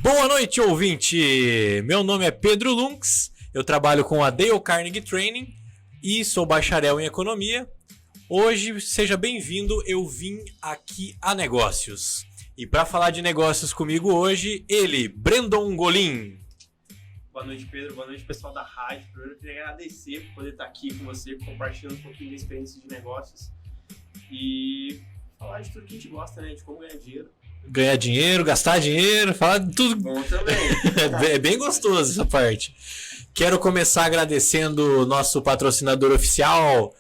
Boa noite, ouvinte! Meu nome é Pedro Lunks, eu trabalho com a Dale Carnegie Training e sou bacharel em economia. Hoje, seja bem-vindo, eu vim aqui a negócios. E para falar de negócios comigo hoje, ele, Brandon Golim. Boa noite, Pedro. Boa noite, pessoal da rádio. Primeiro, eu queria agradecer por poder estar aqui com você, compartilhando um pouquinho da experiência de negócios e falar de tudo que a gente gosta, né? De como ganhar dinheiro. Ganhar dinheiro, gastar dinheiro, falar de tudo. Bom também. É bem gostoso essa parte. Quero começar agradecendo o nosso patrocinador oficial,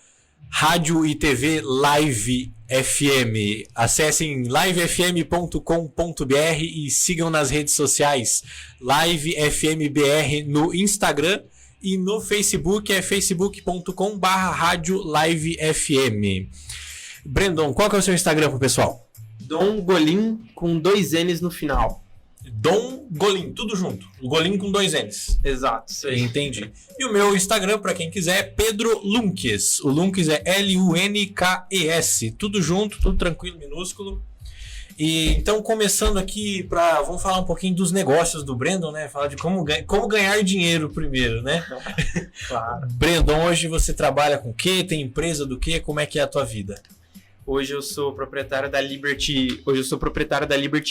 Rádio e TV Live FM. Acessem livefm.com.br e sigam nas redes sociais Live FM BR no Instagram e no Facebook é facebook.com/Rádio Live FM. Brandon, qual que é o seu Instagram pro pessoal? Dom Golim com 2 N's no final. Dom Golim, tudo junto. O Golim com 2 N's. Exato, isso aí. Entendi. E o meu Instagram, para quem quiser, é Pedro Lunkes. O Lunkes é Lunkes. Tudo junto, tudo tranquilo, minúsculo. E então, começando aqui, vamos falar um pouquinho dos negócios do Brandon, né? Falar de como ganhar dinheiro primeiro, né? Claro. Brandon, hoje você trabalha com o quê? Tem empresa do quê? Como é que é a tua vida? Hoje eu sou proprietário da Liberty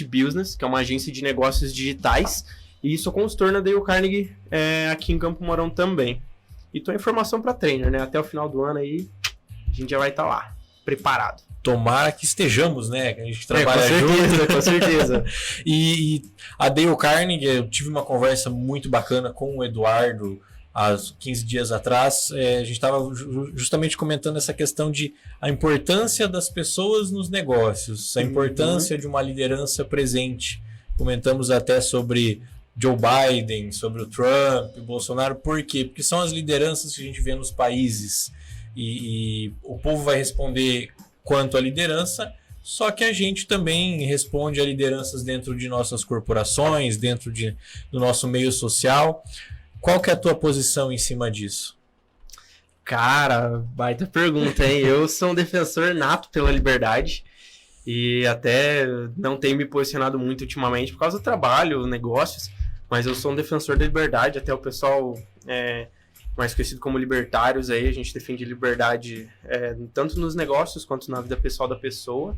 Business, que é uma agência de negócios digitais, e sou consultor na Dale Carnegie aqui em Campo Mourão também. E tô em formação para trainer, né? Até o final do ano aí a gente já vai estar lá, preparado. Tomara que estejamos, né? Que a gente trabalha junto. Com certeza. E a Dale Carnegie, eu tive uma conversa muito bacana com o Eduardo há 15 dias atrás. A gente estava justamente comentando essa questão de a importância das pessoas nos negócios, a importância de uma liderança presente. Comentamos até sobre Joe Biden, sobre o Trump, o Bolsonaro. Por quê? Porque são as lideranças que a gente vê nos países e o povo vai responder quanto à liderança, só que a gente também responde a lideranças dentro de nossas corporações, dentro do nosso meio social. Qual que é a tua posição em cima disso? Cara, baita pergunta, hein? Eu sou um defensor nato pela liberdade e até não tenho me posicionado muito ultimamente por causa do trabalho, negócios, mas eu sou um defensor da liberdade, até o pessoal mais conhecido como libertários aí, a gente defende liberdade tanto nos negócios quanto na vida pessoal da pessoa,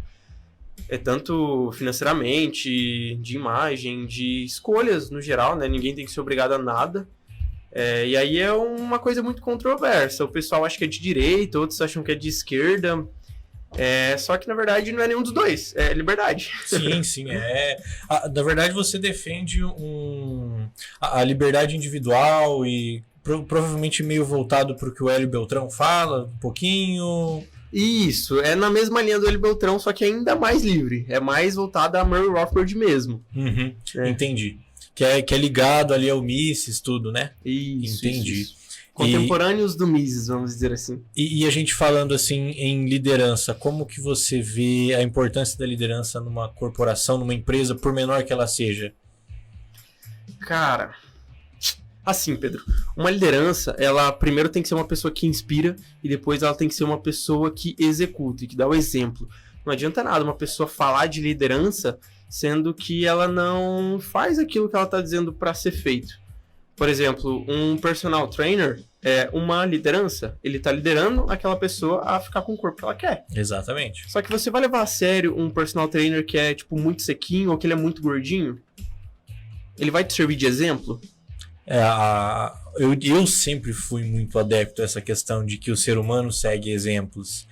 tanto financeiramente, de imagem, de escolhas no geral, né? Ninguém tem que ser obrigado a nada. E aí é uma coisa muito controversa. O pessoal acha que é de direita, outros acham que é de esquerda. Só que, na verdade, não é nenhum dos dois. É liberdade. Sim. Na verdade, você defende a liberdade individual e provavelmente meio voltado para o que o Hélio Beltrão fala, um pouquinho. Isso, é na mesma linha do Hélio Beltrão, só que ainda mais livre. É mais voltado a Murray Rothbard mesmo. Entendi. Que é ligado ali ao Mises, tudo, né? Isso. Entendi. Isso. Contemporâneos do Mises, vamos dizer assim. E a gente falando assim em liderança, como que você vê a importância da liderança numa corporação, numa empresa, por menor que ela seja? Cara, assim, Pedro, uma liderança, ela primeiro tem que ser uma pessoa que inspira e depois ela tem que ser uma pessoa que executa e que dá o exemplo. Não adianta nada uma pessoa falar de liderança sendo que ela não faz aquilo que ela está dizendo para ser feito. Por exemplo, um personal trainer é uma liderança. Ele está liderando aquela pessoa a ficar com o corpo que ela quer. Exatamente. Só que você vai levar a sério um personal trainer que é tipo muito sequinho ou que ele é muito gordinho? Ele vai te servir de exemplo? Eu sempre fui muito adepto a essa questão de que o ser humano segue exemplos.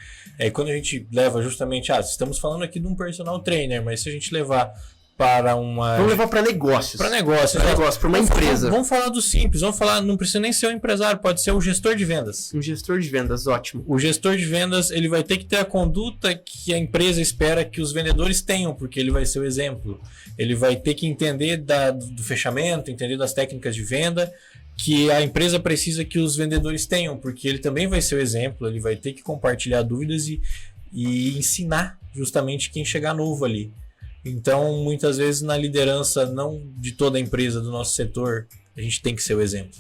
Quando a gente leva justamente, estamos falando aqui de um personal trainer, mas se a gente levar para uma... Vamos levar para negócios. Para negócios, para uma empresa. Vamos falar do simples, não precisa nem ser um empresário, pode ser um gestor de vendas. Um gestor de vendas, ótimo. O gestor de vendas, ele vai ter que ter a conduta que a empresa espera que os vendedores tenham, porque ele vai ser o exemplo. Ele vai ter que entender do fechamento, entender das técnicas de venda, que a empresa precisa que os vendedores tenham, porque ele também vai ser o exemplo, ele vai ter que compartilhar dúvidas e ensinar justamente quem chegar novo ali. Então, muitas vezes na liderança, não de toda a empresa, do nosso setor, a gente tem que ser o exemplo.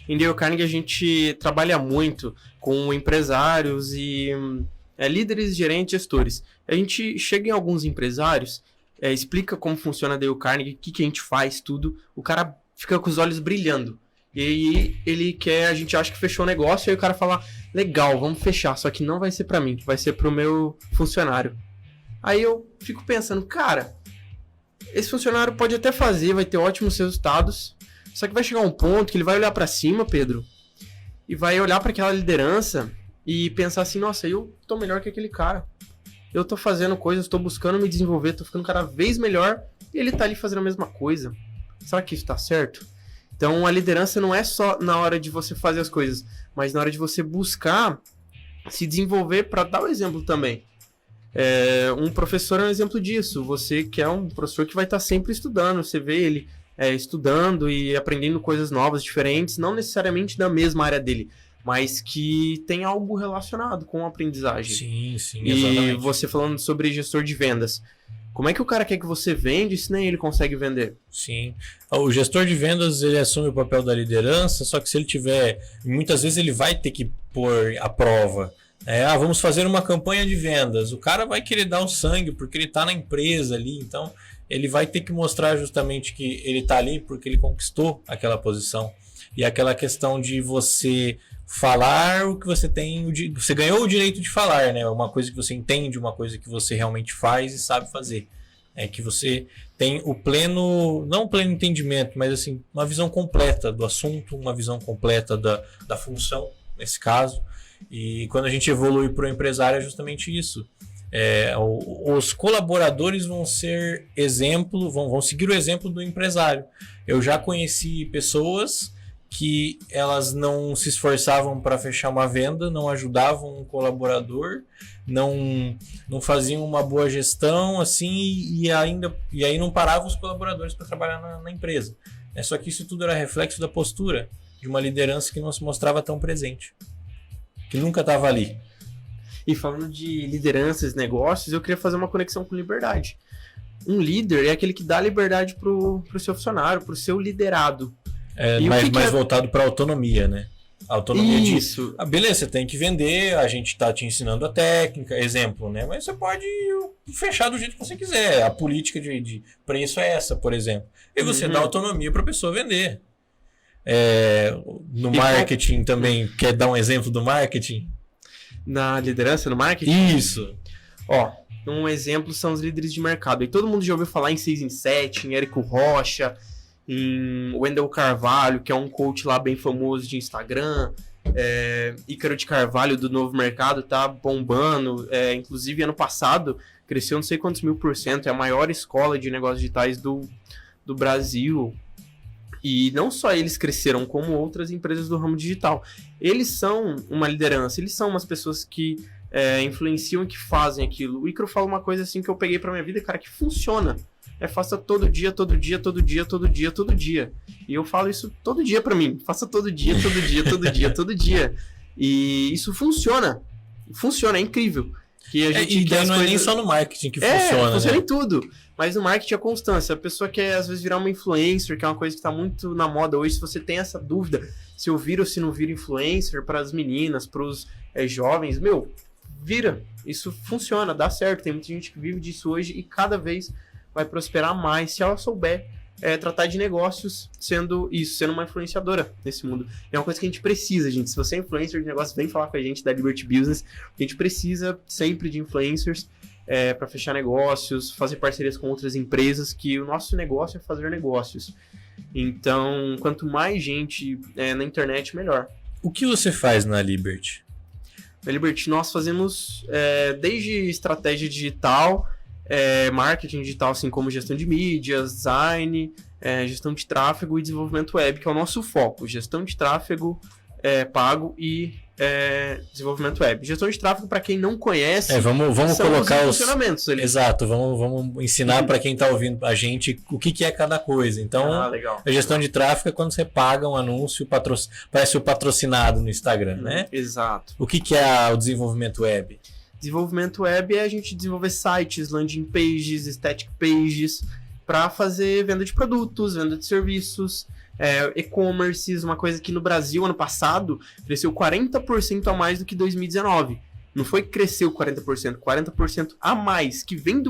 Em Dale Carnegie a gente trabalha muito com empresários e líderes, gerentes, gestores. A gente chega em alguns empresários explica como funciona a Dale Carnegie, o que a gente faz, tudo, o cara fica com os olhos brilhando. E aí ele quer, a gente acha que fechou o negócio, e aí o cara fala, legal, vamos fechar, só que não vai ser pra mim, vai ser pro meu funcionário. Aí eu fico pensando, cara, esse funcionário pode até fazer, vai ter ótimos resultados, só que vai chegar um ponto que ele vai olhar pra cima, Pedro, e vai olhar pra aquela liderança e pensar assim, nossa, eu tô melhor que aquele cara. Eu tô fazendo coisas, tô buscando me desenvolver, tô ficando cada vez melhor, e ele tá ali fazendo a mesma coisa. Será que isso tá certo? Então a liderança não é só na hora de você fazer as coisas, mas na hora de você buscar se desenvolver. Para dar o exemplo também. Um professor é um exemplo disso. Você que é um professor que vai estar sempre estudando, você vê ele estudando e aprendendo coisas novas, diferentes, não necessariamente da mesma área dele, mas que tem algo relacionado com a aprendizagem. Sim, exatamente. E você falando sobre gestor de vendas. Como é que o cara quer que você vende se nem ele consegue vender? Sim. O gestor de vendas, ele assume o papel da liderança, só que se ele tiver... Muitas vezes ele vai ter que pôr a prova. Vamos fazer uma campanha de vendas. O cara vai querer dar o sangue porque ele está na empresa ali, então ele vai ter que mostrar justamente que ele está ali porque ele conquistou aquela posição. E aquela questão de você falar o que você tem, você ganhou o direito de falar, né? Uma coisa que você entende, uma coisa que você realmente faz e sabe fazer. Que você tem o pleno, não o pleno entendimento, mas assim, uma visão completa do assunto, uma visão completa da função, nesse caso. E quando a gente evolui para o empresário é justamente isso. Os colaboradores vão ser exemplo, vão seguir o exemplo do empresário. Eu já conheci pessoas que elas não se esforçavam para fechar uma venda, não ajudavam um colaborador, não faziam uma boa gestão, assim, e aí não paravam os colaboradores para trabalhar na empresa. Só que isso tudo era reflexo da postura de uma liderança que não se mostrava tão presente, que nunca estava ali. E falando de lideranças, negócios, eu queria fazer uma conexão com liberdade. Um líder é aquele que dá liberdade pro seu funcionário, pro seu liderado. Mais voltado para autonomia, né? A autonomia Isso. Beleza, você tem que vender, a gente está te ensinando a técnica, exemplo, né? Mas você pode fechar do jeito que você quiser. A política de preço é essa, por exemplo. E você dá autonomia para a pessoa vender. No marketing também, quer dar um exemplo do marketing? Na liderança, no marketing? Isso. Um exemplo são os líderes de mercado. E todo mundo já ouviu falar em 6 em 7, em Érico Rocha, em Wendel Carvalho, que é um coach lá bem famoso de Instagram, Ícaro de Carvalho do Novo Mercado tá bombando, inclusive ano passado cresceu não sei quantos %, é a maior escola de negócios digitais do Brasil. E não só eles cresceram, como outras empresas do ramo digital. Eles são uma liderança, eles são umas pessoas que influenciam e que fazem aquilo. O Ícaro fala uma coisa assim que eu peguei pra minha vida, cara, que funciona. Faça todo dia, todo dia, todo dia, todo dia, todo dia. E eu falo isso todo dia pra mim. Faça todo dia, todo dia, todo dia, todo dia. E isso funciona. Funciona, é incrível. Que a gente e daí não é nem só no marketing que funciona, funciona né? em tudo. Mas no marketing é constância. A pessoa quer, às vezes, virar uma influencer, que é uma coisa que tá muito na moda hoje. Se você tem essa dúvida, se eu viro ou se não viro influencer para as meninas, pros jovens, vira. Isso funciona, dá certo. Tem muita gente que vive disso hoje e cada vez vai prosperar mais se ela souber tratar de negócios sendo uma influenciadora nesse mundo. É uma coisa que a gente precisa, gente. Se você é influencer de negócio, vem falar com a gente da Liberty Business. A gente precisa sempre de influencers para fechar negócios, fazer parcerias com outras empresas, que o nosso negócio é fazer negócios. Então, quanto mais gente na internet, melhor. O que você faz na Liberty? Na Liberty, nós fazemos desde estratégia digital, marketing digital, assim como gestão de mídias, design, gestão de tráfego e desenvolvimento web, que é o nosso foco. Gestão de tráfego pago e desenvolvimento web. Gestão de tráfego, para quem não conhece, vamos colocar os funcionamentos ali. Exato, vamos ensinar para quem está ouvindo a gente o que é cada coisa. Então, legal. A gestão de tráfego é quando você paga um anúncio, parece o patrocinado no Instagram, né? Exato. O que é o desenvolvimento web? Desenvolvimento web é a gente desenvolver sites, landing pages, static pages, para fazer venda de produtos, venda de serviços, e-commerces, uma coisa que no Brasil, ano passado, cresceu 40% a mais do que 2019. Não foi que cresceu 40%, 40% a mais, que vem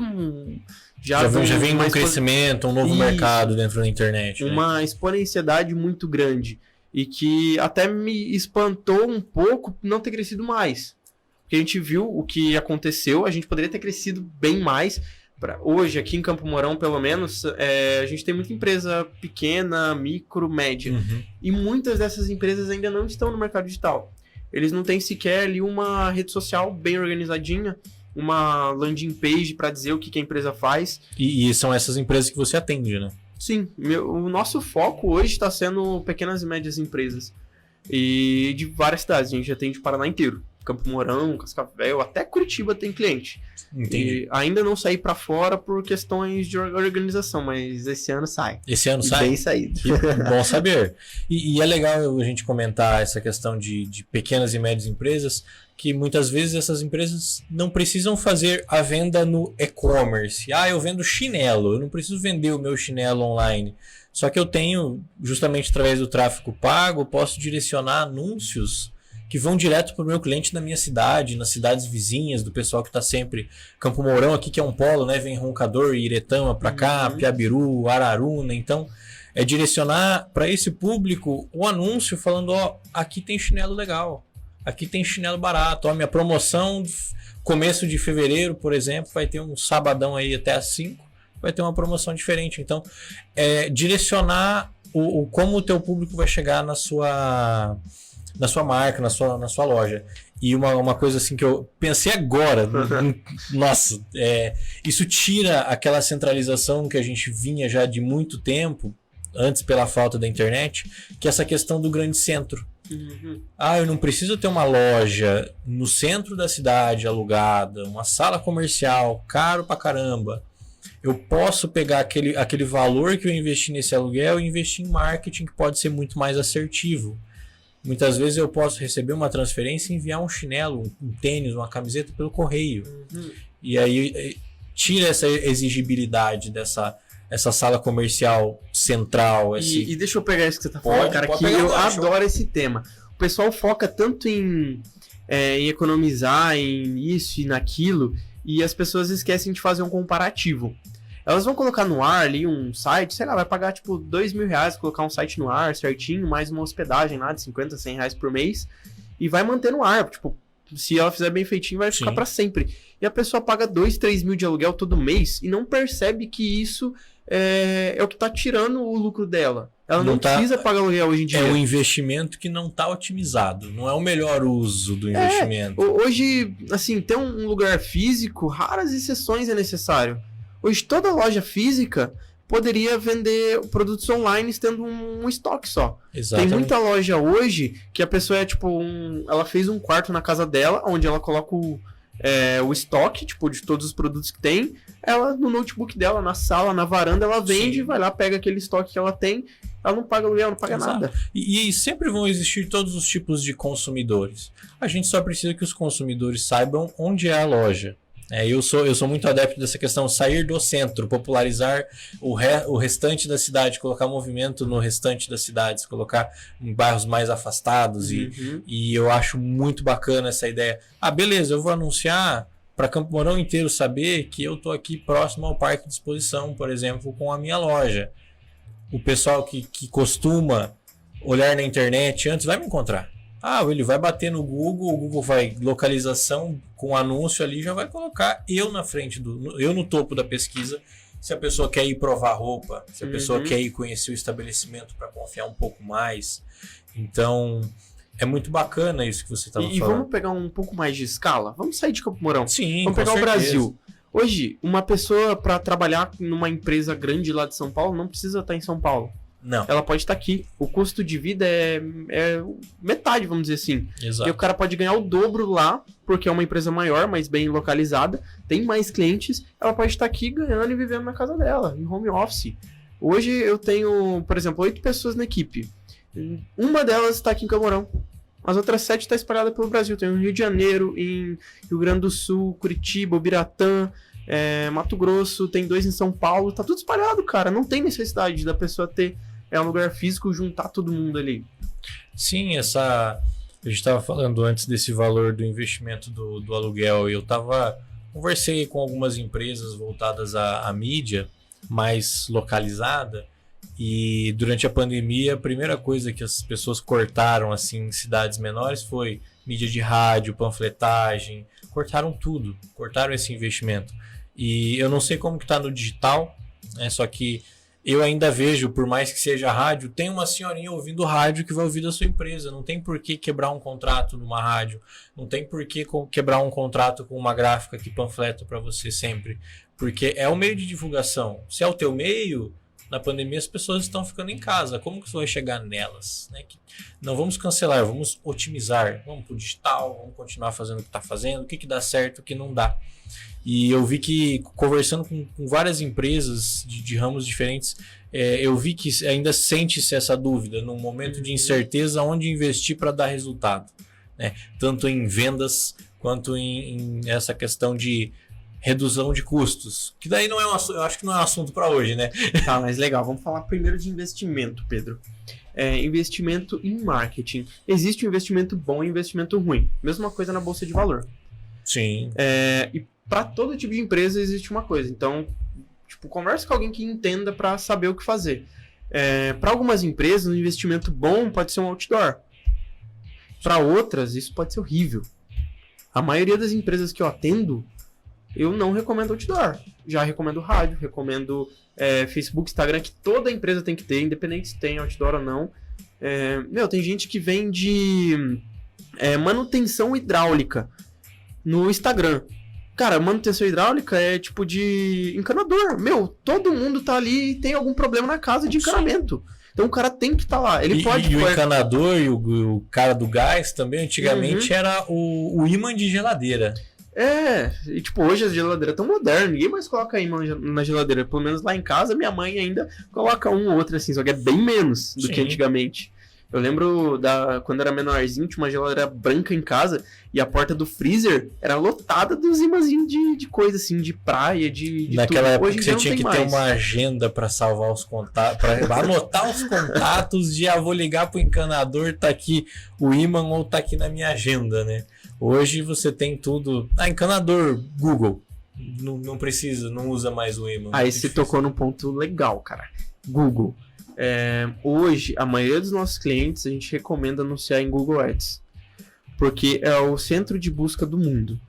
de Já vem um crescimento, um novo mercado dentro da internet. Uma exponencialidade muito grande. E que até me espantou um pouco não ter crescido mais. Porque a gente viu o que aconteceu, a gente poderia ter crescido bem mais. Hoje, aqui em Campo Mourão, pelo menos, a gente tem muita empresa pequena, micro, média. E muitas dessas empresas ainda não estão no mercado digital. Eles não têm sequer ali uma rede social bem organizadinha, uma landing page para dizer o que a empresa faz. E são essas empresas que você atende, né? Sim, o nosso foco hoje está sendo pequenas e médias empresas. E de várias cidades, a gente atende o Paraná inteiro. Campo Mourão, Cascavel, até Curitiba tem cliente. Entendi. E ainda não saí para fora por questões de organização, mas esse ano sai. Esse ano sai? Bem saído. Bom saber. E é legal a gente comentar essa questão de pequenas e médias empresas, que muitas vezes essas empresas não precisam fazer a venda no e-commerce. Eu vendo chinelo, eu não preciso vender o meu chinelo online. Só que eu tenho, justamente através do tráfego pago, posso direcionar anúncios que vão direto para o meu cliente na minha cidade, nas cidades vizinhas, do pessoal que está sempre... Campo Mourão aqui, que é um polo, né? Vem Roncador e Iretama para cá, Piabiru, Araruna. Então, é direcionar para esse público o anúncio falando, aqui tem chinelo legal, aqui tem chinelo barato, minha promoção, começo de fevereiro, por exemplo, vai ter um sabadão aí até às 5, vai ter uma promoção diferente. Então, direcionar como o teu público vai chegar na sua marca, na sua loja. E uma coisa assim que eu pensei agora, nossa, isso tira aquela centralização que a gente vinha já de muito tempo, antes pela falta da internet, que é essa questão do grande centro. Eu não preciso ter uma loja no centro da cidade alugada, uma sala comercial, caro pra caramba. Eu posso pegar aquele valor que eu investi nesse aluguel e investir em marketing, que pode ser muito mais assertivo. Muitas vezes eu posso receber uma transferência e enviar um chinelo, um tênis, uma camiseta pelo correio. E aí tira essa exigibilidade essa sala comercial central. E deixa eu pegar isso que você tá falando, cara, que eu adoro esse tema. O pessoal foca tanto em economizar, em isso e naquilo, e as pessoas esquecem de fazer um comparativo. Elas vão colocar no ar ali um site, sei lá, vai pagar tipo R$2.000 colocar um site no ar certinho, mais uma hospedagem lá de 50, 100 reais por mês, e vai manter no ar. Tipo, se ela fizer bem feitinho, vai ficar para sempre. E a pessoa paga 2, 3 mil de aluguel todo mês e não percebe que isso é o que tá tirando o lucro dela. Ela não precisa pagar aluguel hoje em dia. É um investimento que não tá otimizado. Não é o melhor uso do investimento. Hoje, assim, ter um lugar físico, raras exceções é necessário. Hoje toda loja física poderia vender produtos online tendo um estoque só. Exatamente. Tem muita loja hoje que a pessoa ela fez um quarto na casa dela, onde ela coloca o estoque, tipo, de todos os produtos que tem. Ela, no notebook dela, na sala, na varanda, ela vende, vai lá, pega aquele estoque que ela tem, ela não paga aluguel, não paga nada. E sempre vão existir todos os tipos de consumidores. A gente só precisa que os consumidores saibam onde é a loja. Eu sou muito adepto dessa questão, sair do centro, popularizar o restante da cidade, colocar movimento no restante das cidades, colocar em bairros mais afastados. E eu acho muito bacana essa ideia. Beleza, eu vou anunciar para Campo Mourão inteiro saber que eu estou aqui próximo ao Parque de Exposição, por exemplo, com a minha loja. O pessoal que costuma olhar na internet antes vai me encontrar. Ele vai bater no Google, o Google vai localização com anúncio ali, já vai colocar eu na frente eu no topo da pesquisa, se a pessoa quer ir provar roupa, se a pessoa quer ir conhecer o estabelecimento para confiar um pouco mais. Então, é muito bacana isso que você estava falando. E vamos pegar um pouco mais de escala? Vamos sair de Campo Mourão. Sim, vamos pegar o Brasil. Hoje, uma pessoa para trabalhar numa empresa grande lá de São Paulo não precisa estar em São Paulo. Não. Ela pode estar aqui. O custo de vida é metade, vamos dizer assim. Exato. E o cara pode ganhar o dobro lá, porque é uma empresa maior, mas bem localizada, tem mais clientes, ela pode estar aqui ganhando e vivendo na casa dela, em home office. Hoje eu tenho, por exemplo, 8 pessoas na equipe. Uma delas está aqui em Campo Mourão. As outras 7 estão espalhadas pelo Brasil. Tem no Rio de Janeiro, em Rio Grande do Sul, Curitiba, Ubiratã, Mato Grosso, tem 2 em São Paulo. Tá tudo espalhado, cara. Não tem necessidade da pessoa ter um lugar físico, juntar todo mundo ali. Sim, a gente estava falando antes desse valor do investimento do aluguel, e eu estava conversei com algumas empresas voltadas à mídia mais localizada, e durante a pandemia a primeira coisa que as pessoas cortaram assim, em cidades menores foi mídia de rádio, panfletagem, cortaram tudo, cortaram esse investimento. E eu não sei como que tá no digital, né? Só que eu ainda vejo, por mais que seja rádio, tem uma senhorinha ouvindo rádio que vai ouvir da sua empresa. Não tem por que quebrar um contrato numa rádio. Não tem por que quebrar um contrato com uma gráfica que panfleta para você sempre. Porque é o meio de divulgação. Se é o teu meio, na pandemia as pessoas estão ficando em casa. Como que você vai chegar nelas? Né? Não vamos cancelar, vamos otimizar. Vamos pro digital, vamos continuar fazendo o que está fazendo. O que dá certo, o que não dá. E eu vi que, conversando com várias empresas de ramos diferentes, eu vi que ainda sente-se essa dúvida num momento de incerteza onde investir para dar resultado, né? Tanto em vendas quanto em essa questão de redução de custos. Que daí não é eu acho que não é um assunto para hoje, né? Tá, mas legal. Vamos falar primeiro de investimento, Pedro. Investimento em marketing. Existe um investimento bom e um investimento ruim. Mesma coisa na bolsa de valor. Sim. E para todo tipo de empresa existe uma coisa. Então, tipo, conversa com alguém que entenda para saber o que fazer. Para algumas empresas, um investimento bom pode ser um outdoor. Para outras, isso pode ser horrível. A maioria das empresas que eu atendo, eu não recomendo outdoor. Já recomendo rádio, recomendo Facebook, Instagram, que toda empresa tem que ter, independente se tem outdoor ou não. Tem gente que vende manutenção hidráulica no Instagram. Cara, manutenção hidráulica é tipo de encanador. Todo mundo tá ali e tem algum problema na casa de encanamento. Então o cara tem que estar lá. Ele pode. E o encanador e o cara do gás também, antigamente, era o ímã de geladeira. E tipo, hoje as geladeiras estão modernas, ninguém mais coloca ímã na geladeira. Pelo menos lá em casa, minha mãe ainda coloca um ou outro, assim, só que é bem menos do que antigamente. Eu lembro quando era menorzinho, tinha uma geladeira branca em casa e a porta do freezer era lotada dos imãzinhos de coisa assim, de praia, de naquela tudo. época Hoje você tinha que ter uma agenda para salvar os contatos, para anotar os contatos de vou ligar pro encanador, tá aqui o ímã ou tá aqui na minha agenda, né? Hoje você tem tudo. Encanador, Google. Não precisa, não usa mais o ímã. Aí você tocou num ponto legal, cara. Google. Hoje, a maioria dos nossos clientes, a gente recomenda anunciar em Google Ads. Porque é o centro de busca do mundo.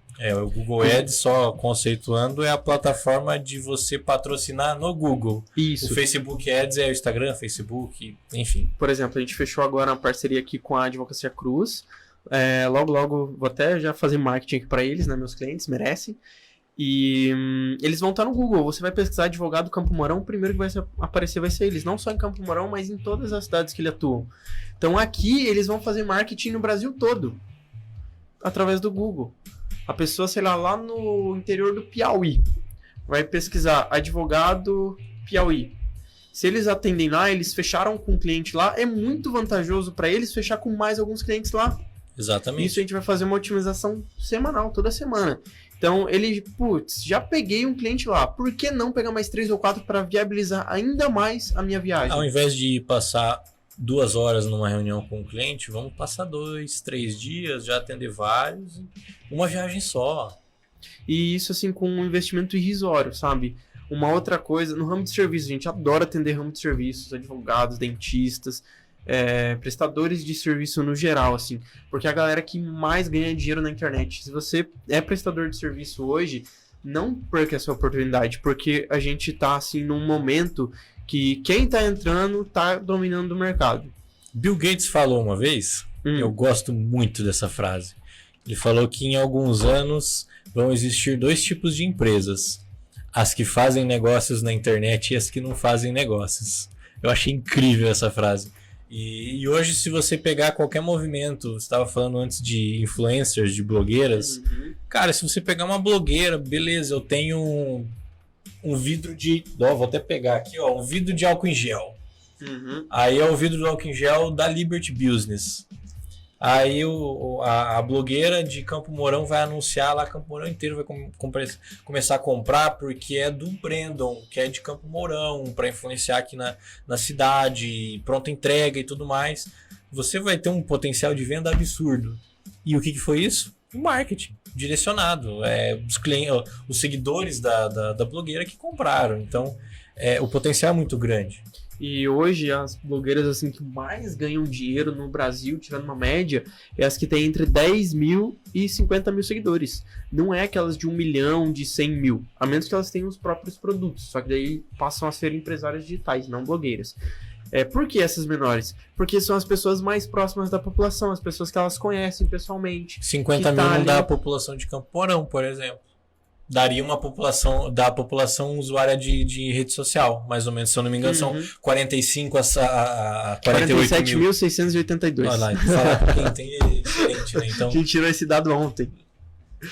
O Google Ads, só conceituando, é a plataforma de você patrocinar no Google. Isso. O Facebook Ads é o Instagram, Facebook, enfim. Por exemplo, a gente fechou agora uma parceria aqui com a Advocacia Cruz. Logo, vou até já fazer marketing aqui para eles, né? Meus clientes merecem. E eles vão estar no Google. Você vai pesquisar advogado Campo Mourão, o primeiro que vai aparecer vai ser eles. Não só em Campo Mourão, mas em todas as cidades que eles atuam. Então aqui eles vão fazer marketing no Brasil todo, através do Google. A pessoa, sei lá no interior do Piauí, vai pesquisar advogado Piauí. Se eles atendem lá, eles fecharam com um cliente lá, é muito vantajoso para eles fechar com mais alguns clientes lá. Exatamente. Isso a gente vai fazer uma otimização semanal, toda semana. Então, já peguei um cliente lá. Por que não pegar mais 3 ou 4 para viabilizar ainda mais a minha viagem? Ao invés de passar 2 horas numa reunião com o cliente, vamos passar 2, 3 dias, já atender vários, uma viagem só. E isso, assim, com um investimento irrisório, sabe? Uma outra coisa, no ramo de serviço, a gente adora atender ramo de serviços, advogados, dentistas, prestadores de serviço no geral, assim, porque é a galera que mais ganha dinheiro na internet. Se você é prestador de serviço hoje, não perca essa oportunidade, porque a gente tá, assim, num momento que quem tá entrando tá dominando o mercado. Bill Gates falou uma vez, eu gosto muito dessa frase, ele falou que em alguns anos vão existir 2 tipos de empresas: as que fazem negócios na internet e as que não fazem negócios. Eu achei incrível essa frase. E hoje, se você pegar qualquer movimento, você estava falando antes de influencers, de blogueiras, cara, se você pegar uma blogueira, beleza, eu tenho um vidro de... vou até pegar aqui, um vidro de álcool em gel. Aí é o vidro do álcool em gel da Liberty Business. Aí a blogueira de Campo Mourão vai anunciar lá, Campo Mourão inteiro vai começar a comprar porque é do Brandon, que é de Campo Mourão, para influenciar aqui na cidade, pronta entrega e tudo mais. Você vai ter um potencial de venda absurdo. E o que foi isso? O marketing direcionado. Os seguidores da blogueira que compraram. Então, o potencial é muito grande. E hoje as blogueiras assim que mais ganham dinheiro no Brasil, tirando uma média, é as que têm entre 10 mil e 50 mil seguidores. Não é aquelas de 1 milhão, de 100 mil. A menos que elas tenham os próprios produtos. Só que daí passam a ser empresárias digitais, não blogueiras. Por que essas menores? Porque são as pessoas mais próximas da população, as pessoas que elas conhecem pessoalmente. 50 mil não dá a população de Campo Mourão, por exemplo. Daria uma população usuária de rede social, mais ou menos, se eu não me engano, são 45 a 48 mil. 47.682. Olha lá, falar pra quem tem é diferente, né? Então... A gente tirou esse dado ontem.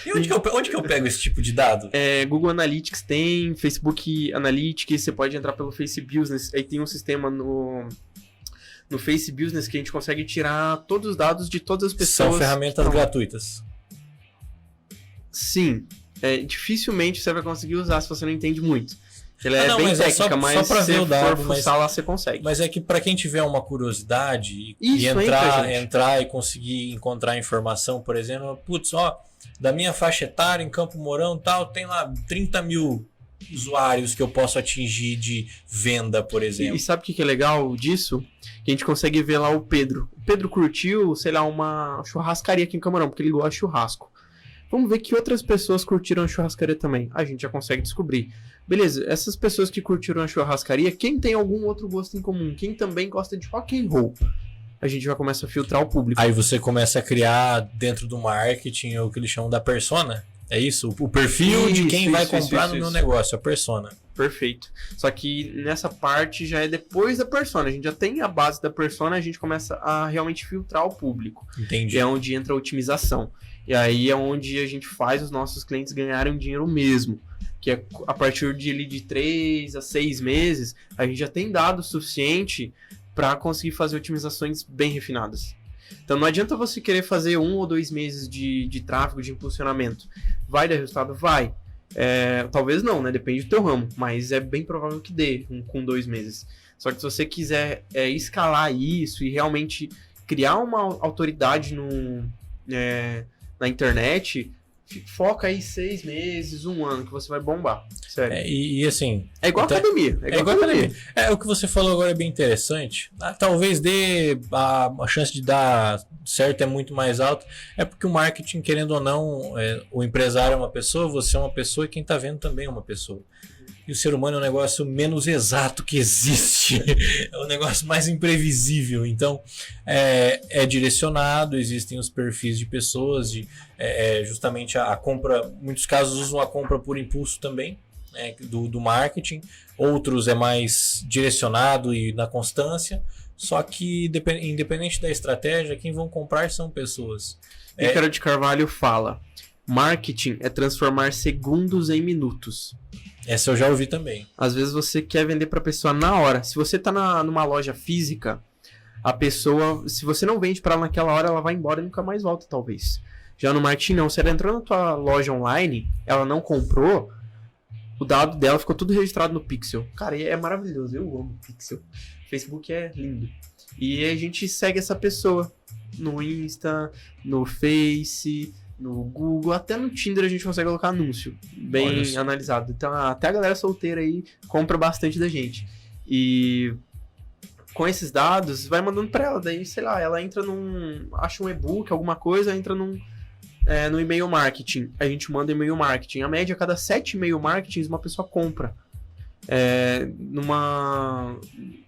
E onde que eu pego esse tipo de dado? Google Analytics tem, Facebook Analytics, você pode entrar pelo Face Business, aí tem um sistema no Face Business que a gente consegue tirar todos os dados de todas as pessoas. São ferramentas gratuitas. Sim. Dificilmente você vai conseguir usar se você não entende muito. Ela é bem técnica, mas só pra ver o dado, for fuçar lá, você consegue. Mas é que para quem tiver uma curiosidade e entrar e conseguir encontrar informação, por exemplo, da minha faixa etária em Campo Mourão tal, tem lá 30 mil usuários que eu posso atingir de venda, por exemplo. E sabe o que é legal disso? Que a gente consegue ver lá o Pedro. O Pedro curtiu, sei lá, uma churrascaria aqui em Campo Mourão, porque ele gosta de churrasco. Vamos ver que outras pessoas curtiram a churrascaria também. A gente já consegue descobrir. Beleza, essas pessoas que curtiram a churrascaria, quem tem algum outro gosto em comum? Quem também gosta de rock and roll? A gente já começa a filtrar o público. Aí você começa a criar dentro do marketing o que eles chamam da persona. É isso? O perfil de quem vai comprar no meu negócio, a persona. Perfeito. Só que nessa parte já é depois da persona. A gente já tem a base da persona, a gente começa a realmente filtrar o público. Entendi. E é onde entra a otimização. E aí é onde a gente faz os nossos clientes ganharem dinheiro mesmo. Que é a partir de 3 a 6 meses, a gente já tem dado suficiente para conseguir fazer otimizações bem refinadas. Então não adianta você querer fazer 1 ou 2 meses de tráfego, de impulsionamento. Vai dar resultado? Vai. Talvez não, né? Depende do teu ramo. Mas é bem provável que dê com 2 meses. Só que se você quiser escalar isso e realmente criar uma autoridade na internet, foca aí 6 meses, 1 ano, que você vai bombar. Sério. E assim... É igual academia. É igual academia. O que você falou agora é bem interessante. Talvez a chance de dar certo é muito mais alta. É porque o marketing, querendo ou não, o empresário é uma pessoa, você é uma pessoa e quem está vendo também é uma pessoa. E o ser humano é o negócio menos exato que existe. É o negócio mais imprevisível. Então, é direcionado, existem os perfis de pessoas, justamente a compra, muitos casos usam a compra por impulso também, do marketing. Outros é mais direcionado e na constância. Só que, independente da estratégia, quem vão comprar são pessoas. Ícaro de Carvalho fala: marketing é transformar segundos em minutos. Essa eu já ouvi também. Às vezes você quer vender para a pessoa na hora. Se você está numa loja física, a pessoa, se você não vende para ela naquela hora, ela vai embora e nunca mais volta, talvez. Já no marketing não. Se ela entrou na tua loja online, ela não comprou, o dado dela ficou tudo registrado no Pixel. Cara, é maravilhoso. Eu amo o Pixel. Facebook é lindo. E a gente segue essa pessoa no Insta, no Face, no Google, até no Tinder a gente consegue colocar anúncio bem analisado. Então até a galera solteira aí compra bastante da gente. E com esses dados, vai mandando pra ela. Daí, sei lá, ela entra acha um e-book, alguma coisa, entra no e-mail marketing. A gente manda e-mail marketing. A média, a cada 7 e-mail marketings, uma pessoa compra.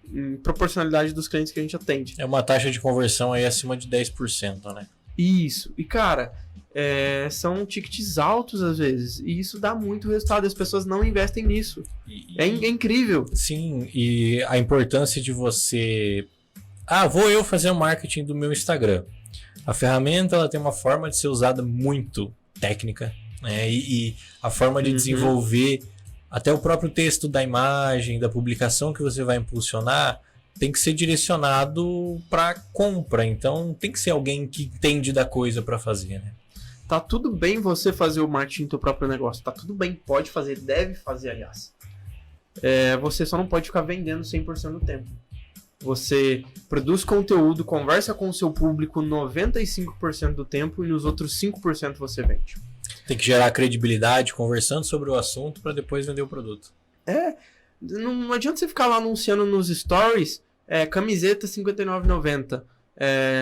Em proporcionalidade dos clientes que a gente atende. É uma taxa de conversão aí acima de 10%, né? Isso. E, cara, são tickets altos às vezes. E isso dá muito resultado. As pessoas não investem nisso. É incrível. Sim, e a importância de você... vou eu fazer o marketing do meu Instagram. A ferramenta ela tem uma forma de ser usada muito técnica, né? E a forma de desenvolver até o próprio texto da imagem, da publicação que você vai impulsionar, tem que ser direcionado para compra. Então tem que ser alguém que entende da coisa para fazer, né? Tá tudo bem você fazer o marketing do seu próprio negócio. Tá tudo bem, pode fazer, deve fazer, aliás. Você só não pode ficar vendendo 100% do tempo. Você produz conteúdo, conversa com o seu público 95% do tempo e nos outros 5% você vende. Tem que gerar credibilidade conversando sobre o assunto para depois vender o produto. Não adianta você ficar lá anunciando nos stories camiseta R$ 59,90.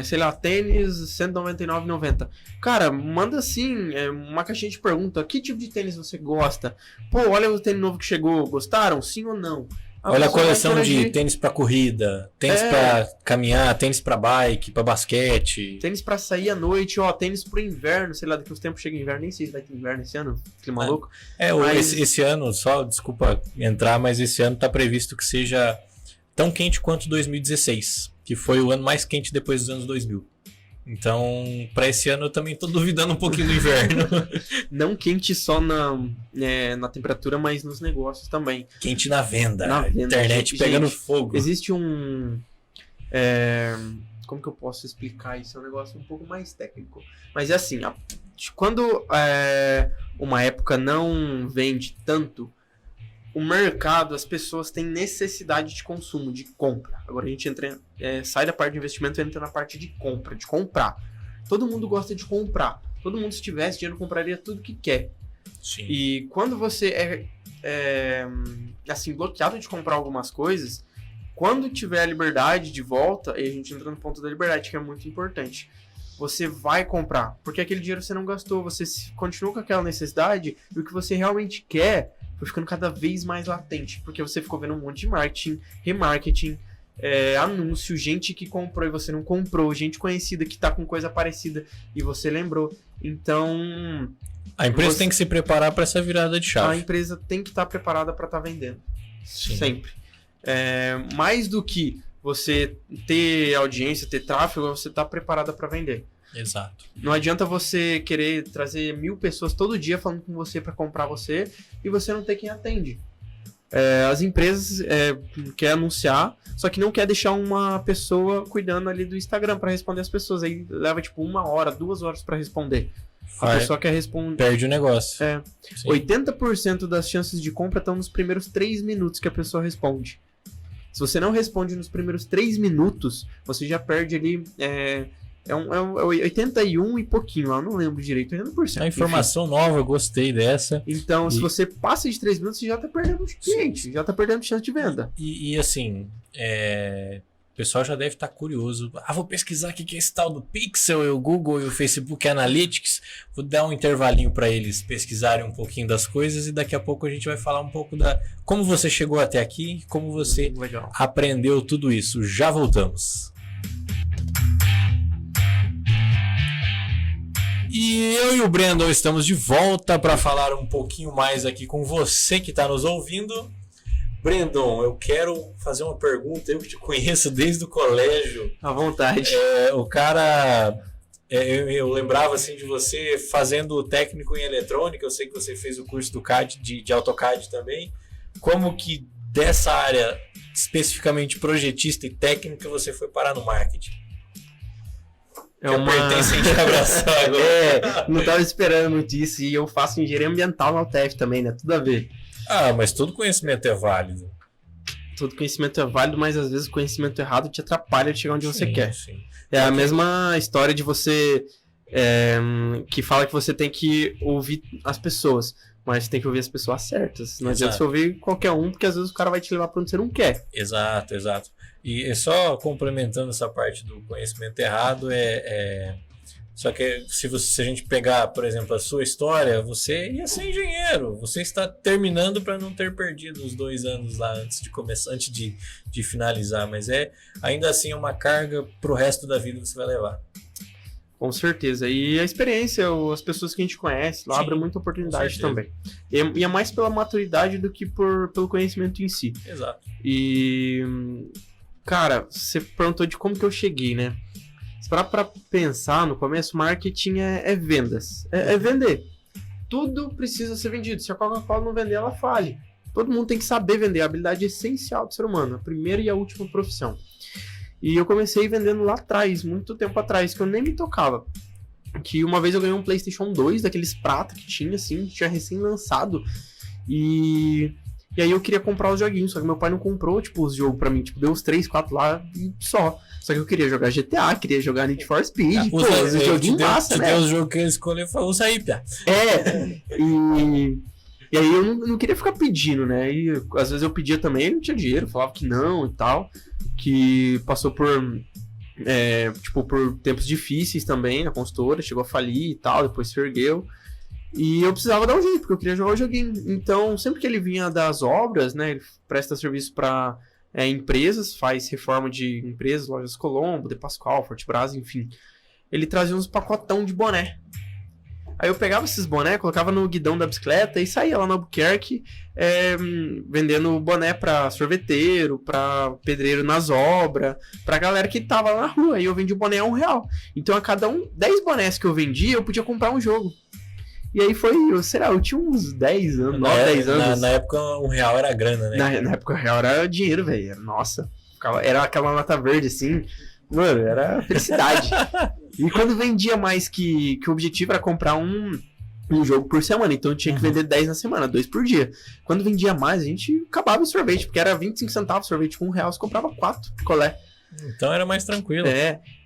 Sei lá, tênis R$ 199,90. Cara, manda assim, uma caixinha de pergunta. Que tipo de tênis você gosta? Pô, olha o tênis novo que chegou. Gostaram? Sim ou não? Olha a coleção de tênis para corrida, tênis para caminhar, tênis para bike, para basquete. Tênis para sair à noite, ó, tênis pro inverno. Sei lá, daqui uns tempos chega inverno. Nem sei se vai ter inverno esse ano. Clima louco. Mas... esse ano, só, desculpa entrar, mas esse ano tá previsto que seja tão quente quanto 2016. Que foi o ano mais quente depois dos anos 2000. Então, para esse ano eu também tô duvidando um pouquinho do inverno. Não quente só na temperatura, mas nos negócios também. Quente na venda. Internet pegando fogo. Existe um... como que eu posso explicar isso? É um negócio um pouco mais técnico. Mas é assim, quando uma época não vende tanto, o mercado, as pessoas têm necessidade de consumo, de compra. Agora a gente sai da parte de investimento e entra na parte de compra, de comprar. Todo mundo gosta de comprar. Todo mundo, se tivesse dinheiro, compraria tudo que quer. Sim. E quando você assim, bloqueado de comprar algumas coisas, quando tiver a liberdade de volta, e a gente entra no ponto da liberdade, que é muito importante, você vai comprar. Porque aquele dinheiro você não gastou, você continua com aquela necessidade, e o que você realmente quer foi ficando cada vez mais latente, porque você ficou vendo um monte de marketing, remarketing, anúncio, gente que comprou e você não comprou, gente conhecida que tá com coisa parecida e você lembrou. Então... a empresa tem que se preparar para essa virada de chave. A empresa tem que estar preparada para estar vendendo. Sim. Sempre. Mais do que você ter audiência, ter tráfego, você tá preparada para vender. Exato. Não adianta você querer trazer 1000 pessoas todo dia falando com você para comprar você e você não ter quem atende. As empresas querem anunciar, só que não quer deixar uma pessoa cuidando ali do Instagram para responder as pessoas. Aí leva tipo 1 hora, 2 horas para responder. A pessoa quer responder. Perde o negócio. 80% das chances de compra estão nos primeiros 3 minutos que a pessoa responde. Se você não responde nos primeiros 3 minutos, você já perde ali... 81 e pouquinho, eu não lembro direito, 80%. A informação nova, eu gostei dessa. Então, se você passa de 3 minutos, você já tá perdendo cliente, já tá perdendo chance de venda. E assim, o pessoal já deve estar curioso. Vou pesquisar o que é esse tal do Pixel, e o Google e o Facebook Analytics. Vou dar um intervalinho para eles pesquisarem um pouquinho das coisas e daqui a pouco a gente vai falar um pouco como você chegou até aqui, como você aprendeu tudo isso. Já voltamos. E eu e o Brandon estamos de volta para falar um pouquinho mais aqui com você que está nos ouvindo. Brandon, eu quero fazer uma pergunta, eu que te conheço desde o colégio. À vontade. O cara, eu lembrava assim de você fazendo técnico em eletrônica, eu sei que você fez o curso do CAD, de AutoCAD também. Como que dessa área, especificamente projetista e técnica, você foi parar no marketing? Não tava esperando muito isso. E eu faço engenharia ambiental na UTF também, né? Tudo a ver. Mas todo conhecimento é válido. Todo conhecimento é válido, mas às vezes o conhecimento errado te atrapalha de chegar onde você quer. Sim. É a mesma história de você que fala que você tem que ouvir as pessoas, mas você tem que ouvir as pessoas certas. Não adianta você ouvir qualquer um, porque às vezes o cara vai te levar para onde você não quer. Exato. E só complementando essa parte do conhecimento errado, só que se a gente pegar, por exemplo, a sua história, você ia ser engenheiro. Você está terminando para não ter perdido os 2 anos lá antes de começar, antes de finalizar. Mas ainda assim uma carga para o resto da vida que você vai levar. Com certeza. E a experiência, as pessoas que a gente conhece, lá abre muita oportunidade também. E é mais pela maturidade do que pelo conhecimento em si. Exato. E... cara, você perguntou de como que eu cheguei, né? Se parar pra pensar, no começo, marketing é vendas. É vender. Tudo precisa ser vendido. Se a Coca-Cola não vender, ela fale. Todo mundo tem que saber vender. A habilidade essencial do ser humano. A primeira e a última profissão. E eu comecei vendendo lá atrás, muito tempo atrás, que eu nem me tocava. Que uma vez eu ganhei um PlayStation 2, daqueles prata que tinha, assim, que tinha recém-lançado. E E aí eu queria comprar os joguinhos, só que meu pai não comprou, tipo, os jogos pra mim. Tipo, deu uns 3, 4 lá e só. Só que eu queria jogar GTA, queria jogar Need for Speed. Pô, os joguinhos massa, né? Deu os jogos que ele escolheu e falou, usa aí, pia. E aí eu não queria ficar pedindo, né? E às vezes eu pedia também, não tinha dinheiro, falava que não e tal. Que passou por tempos difíceis também na consultora, chegou a falir e tal, depois se ergueu. E eu precisava dar um jeito, porque eu queria jogar o joguinho. Então, sempre que ele vinha das obras, né, ele presta serviço para empresas, faz reforma de empresas, Lojas Colombo, De Pascoal, Fortebras, enfim. Ele trazia uns pacotão de boné. Aí eu pegava esses bonés, colocava no guidão da bicicleta e saía lá no Albuquerque vendendo boné pra sorveteiro, pra pedreiro nas obras, pra galera que tava lá na rua. E eu vendia o boné a R$1. Então a cada 10 bonés que eu vendia, eu podia comprar um jogo. E aí eu tinha uns 10 anos, 9, 10 anos. Na época R$1 era grana, né? Na época R$1 era dinheiro, velho. Nossa, era aquela nota verde assim. Mano, era felicidade. E quando vendia mais que o objetivo era comprar um jogo por semana, então eu tinha que vender 10 na semana, 2 por dia. Quando vendia mais, a gente acabava em sorvete, porque era 25 centavos sorvete com R$1, você comprava 4 picolé. Então era mais tranquilo.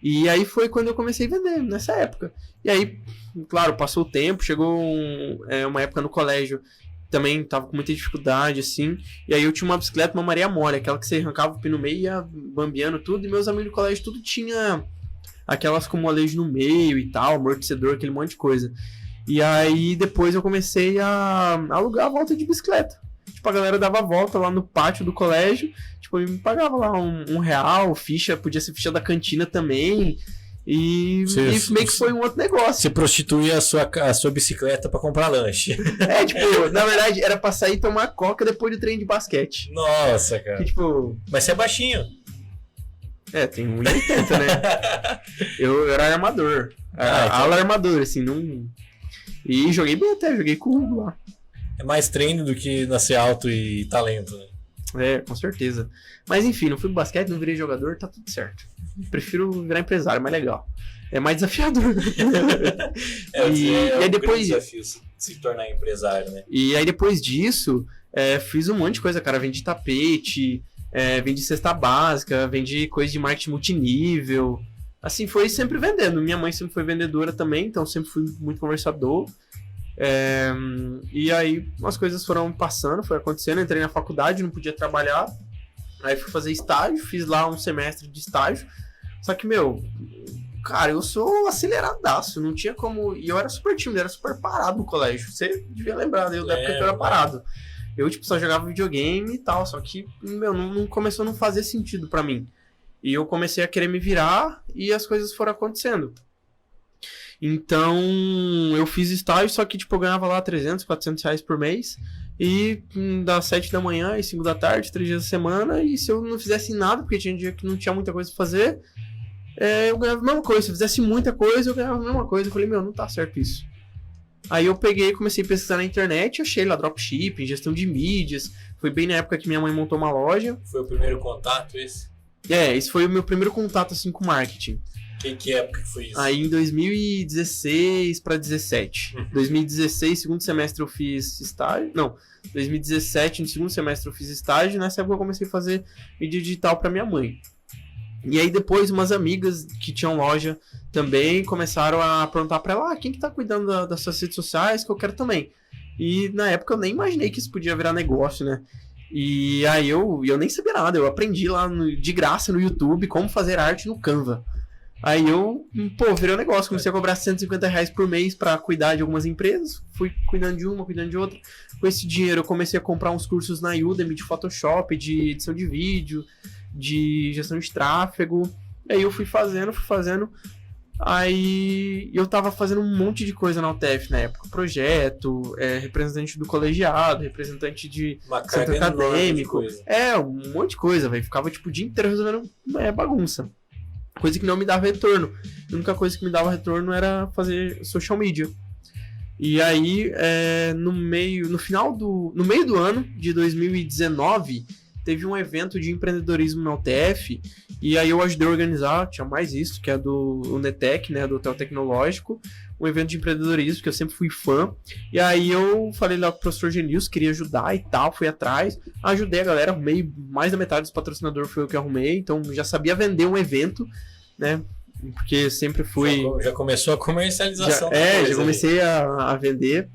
E aí foi quando eu comecei a vender, nessa época. E aí, claro, passou o tempo, chegou uma época no colégio, também tava com muita dificuldade, assim. E aí eu tinha uma bicicleta, uma Maria Mole, aquela que você arrancava o pino no meio e ia bambeando tudo. E meus amigos do colégio tudo tinha aquelas com molejo no meio e tal, amortecedor, aquele monte de coisa. E aí depois eu comecei a alugar a volta de bicicleta. Tipo, a galera dava a volta lá no pátio do colégio, tipo, me pagava lá R$1, ficha, podia ser ficha da cantina também. E meio que foi um outro negócio. Você prostituía a sua bicicleta pra comprar lanche. Tipo, na verdade, era pra sair e tomar coca depois do treino de basquete. Nossa, cara. Que, tipo... Mas você é baixinho. Tem 1,80, né? Eu era armador. Ala armador, assim, não... E joguei bem até, joguei com o Hugo lá. É mais treino do que nascer alto e talento, né? Com certeza. Mas enfim, não fui pro basquete, não virei jogador, tá tudo certo. Prefiro virar empresário, mais legal. É mais desafiador. E aí depois desafio se tornar empresário, né? E aí depois disso, fiz um monte de coisa, cara. Vendi tapete, vendi cesta básica, vendi coisa de marketing multinível. Assim, foi sempre vendendo. Minha mãe sempre foi vendedora também, então sempre fui muito conversador. E aí as coisas foram passando, foi acontecendo. Entrei na faculdade, não podia trabalhar. Aí fui fazer estágio, fiz lá um semestre de estágio. Só que, cara, eu sou aceleradaço, não tinha como... E eu era super tímido, era super parado no colégio. Você devia lembrar, da época que eu era parado. Eu, tipo, só jogava videogame e tal, só que, não começou a não fazer sentido pra mim. E eu comecei a querer me virar e as coisas foram acontecendo. Então, eu fiz estágio, só que, tipo, eu ganhava lá 300, 400 reais por mês. E das 7 da manhã e 5 da tarde, 3 dias da semana. E se eu não fizesse nada, porque tinha dia que não tinha muita coisa pra fazer, eu ganhava a mesma coisa. Se eu fizesse muita coisa, eu ganhava a mesma coisa. Eu falei, não tá certo isso. Aí eu peguei e comecei a pesquisar na internet, achei lá dropshipping, gestão de mídias. Foi bem na época que minha mãe montou uma loja. Foi o primeiro contato esse? Esse foi o meu primeiro contato, assim, com marketing. Que época que foi isso? Aí em 2016 para 2017. 2016, segundo semestre eu fiz estágio. Não, 2017, no segundo semestre eu fiz estágio. Nessa época eu comecei a fazer mídia digital para minha mãe. E aí depois umas amigas que tinham loja também começaram a perguntar para ela, quem que tá cuidando das suas redes sociais, que eu quero também. E na época eu nem imaginei que isso podia virar negócio, né? E aí eu nem sabia nada, eu aprendi lá de graça no YouTube como fazer arte no Canva. Aí virou negócio, comecei a cobrar R$150 por mês pra cuidar de algumas empresas, fui cuidando de uma, cuidando de outra. Com esse dinheiro eu comecei a comprar uns cursos na Udemy de Photoshop, de edição de vídeo, de gestão de tráfego. Aí eu fui fazendo. Aí eu tava fazendo um monte de coisa na UTF na época, projeto, representante do colegiado, representante de centro acadêmico. Um monte de coisa, velho. Ficava tipo o dia inteiro resolvendo bagunça. Coisa que não me dava retorno. A única coisa que me dava retorno era fazer social media. E aí, no meio do ano de 2019, teve um evento de empreendedorismo na UTF. E aí eu ajudei a organizar, tinha mais isso, que é do Unetec, né, do Hotel Tecnológico, um evento de empreendedorismo, que eu sempre fui fã. E aí eu falei lá com o professor Genilson, queria ajudar e tal, fui atrás, ajudei a galera, arrumei mais da metade dos patrocinadores, foi eu que arrumei, então já sabia vender um evento, né? Porque sempre fui... Já começou a comercialização. Já comecei a vender.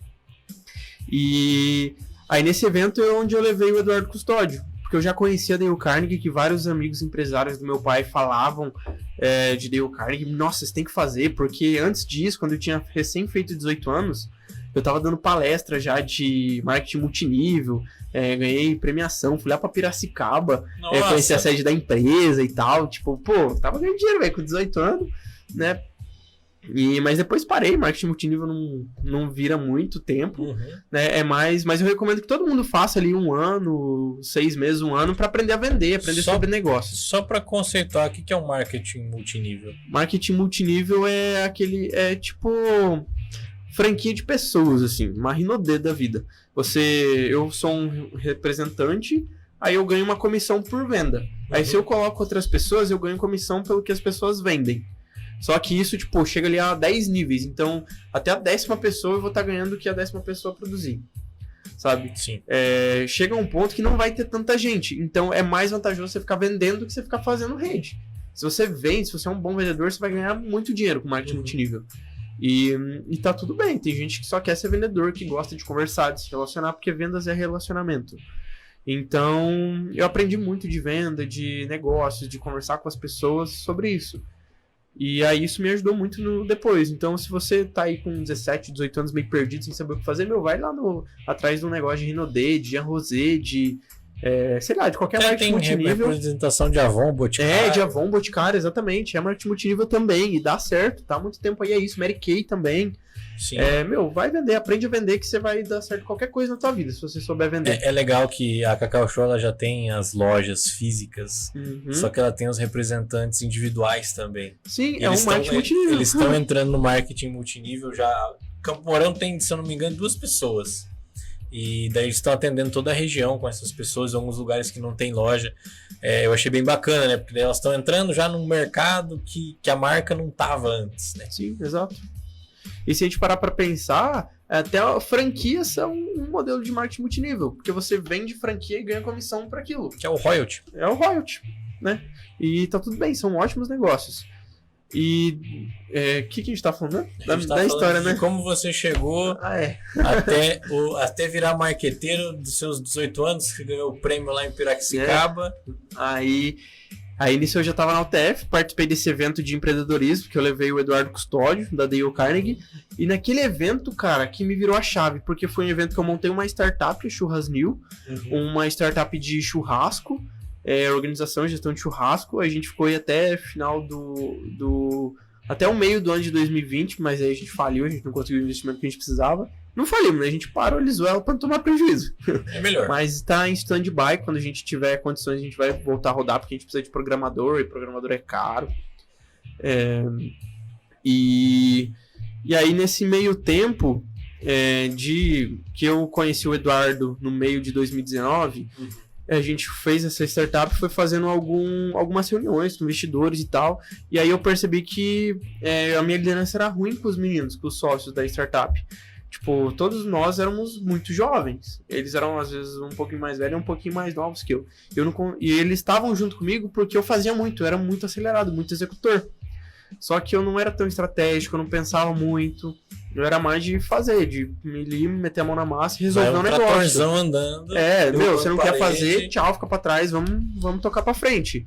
E aí nesse evento é onde eu levei o Eduardo Custódio, porque eu já conhecia a Dale Carnegie, que vários amigos empresários do meu pai falavam de Dale Carnegie. Nossa, você tem que fazer, porque antes disso, quando eu tinha recém feito 18 anos, eu tava dando palestra já de marketing multinível, ganhei premiação, fui lá pra Piracicaba, conheci a sede da empresa e tal, tipo, pô, tava ganhando dinheiro, velho, com 18 anos, né? Mas depois parei, marketing multinível não vira muito tempo, né? Mas eu recomendo que todo mundo faça ali 1 ano, 6 meses, 1 ano, para aprender a vender, aprender sobre negócios. Só para conceituar, o que é um marketing multinível? Marketing multinível é tipo franquia de pessoas, assim, uma Rinodê da vida. Eu sou um representante, aí eu ganho uma comissão por venda. Aí se eu coloco outras pessoas, eu ganho comissão pelo que as pessoas vendem. Só que isso, tipo, chega ali a 10 níveis. Então, até a 10ª pessoa eu vou estar ganhando o que a 10ª pessoa produzir. Sabe? Sim. Chega um ponto que não vai ter tanta gente. Então, é mais vantajoso você ficar vendendo do que você ficar fazendo rede. Se você vende, se você é um bom vendedor, você vai ganhar muito dinheiro com marketing multinível. E tá tudo bem. Tem gente que só quer ser vendedor, que gosta de conversar, de se relacionar, porque vendas é relacionamento. Então, eu aprendi muito de venda, de negócios, de conversar com as pessoas sobre isso. E aí isso me ajudou muito depois. Então, se você tá aí com 17, 18 anos meio perdido, sem saber o que fazer, vai lá atrás de um negócio de Rinodê, de Jean Rosé, sei lá, de qualquer marketing multinível. Tem representação de Avon, Boticário. De Avon, Boticário, exatamente. É marketing multinível também, e dá certo, tá há muito tempo aí, é isso. Mary Kay também. Sim. Vai vender, aprende a vender que você vai dar certo qualquer coisa na tua vida, se você souber vender. É legal que a Cacau Show ela já tem as lojas físicas, só que ela tem os representantes individuais também. Sim, é um marketing multinível. Eles estão entrando no marketing multinível já. Campo Mourão tem, se eu não me engano, 2 pessoas. E daí eles estão atendendo toda a região com essas pessoas, em alguns lugares que não tem loja. Eu achei bem bacana, né? Porque elas estão entrando já num mercado que a marca não estava antes, né? Sim, exato. E se a gente parar para pensar, até a franquia são um modelo de marketing multinível, porque você vende franquia e ganha comissão para aquilo. Que é o royalty. É o royalty, né? E tá tudo bem, são ótimos negócios. E o que a gente tá falando, né? Da história, né? Como você chegou até virar marqueteiro dos seus 18 anos, que ganhou o prêmio lá em Piracicaba. Aí nisso eu já tava na UTF, participei desse evento de empreendedorismo, que eu levei o Eduardo Custódio, da Dale Carnegie, e naquele evento, cara, que me virou a chave, porque foi um evento que eu montei uma startup, Churras New, uma startup de churrasco, organização e gestão de churrasco. A gente ficou aí até final até o meio do ano de 2020, mas aí a gente faliu, a gente não conseguiu o investimento que a gente precisava. Não falimos, né? A gente paralisou ela para não tomar prejuízo. É melhor. Mas tá em stand-by, quando a gente tiver condições a gente vai voltar a rodar, porque a gente precisa de programador, e programador é caro. E aí nesse meio tempo que eu conheci o Eduardo no meio de 2019, a gente fez essa startup, foi fazendo algumas reuniões com investidores e tal, e aí eu percebi que a minha liderança era ruim com os meninos, com os sócios da startup. Tipo, todos nós éramos muito jovens. Eles eram, às vezes, um pouquinho mais velhos e um pouquinho mais novos que eu. E eles estavam junto comigo porque eu fazia muito, eu era muito acelerado, muito executor. Só que eu não era tão estratégico, eu não pensava muito. Eu era mais de fazer, de me meter a mão na massa e resolver um negócio. Andando. Você não quer fazer, tchau, fica pra trás, vamos tocar pra frente.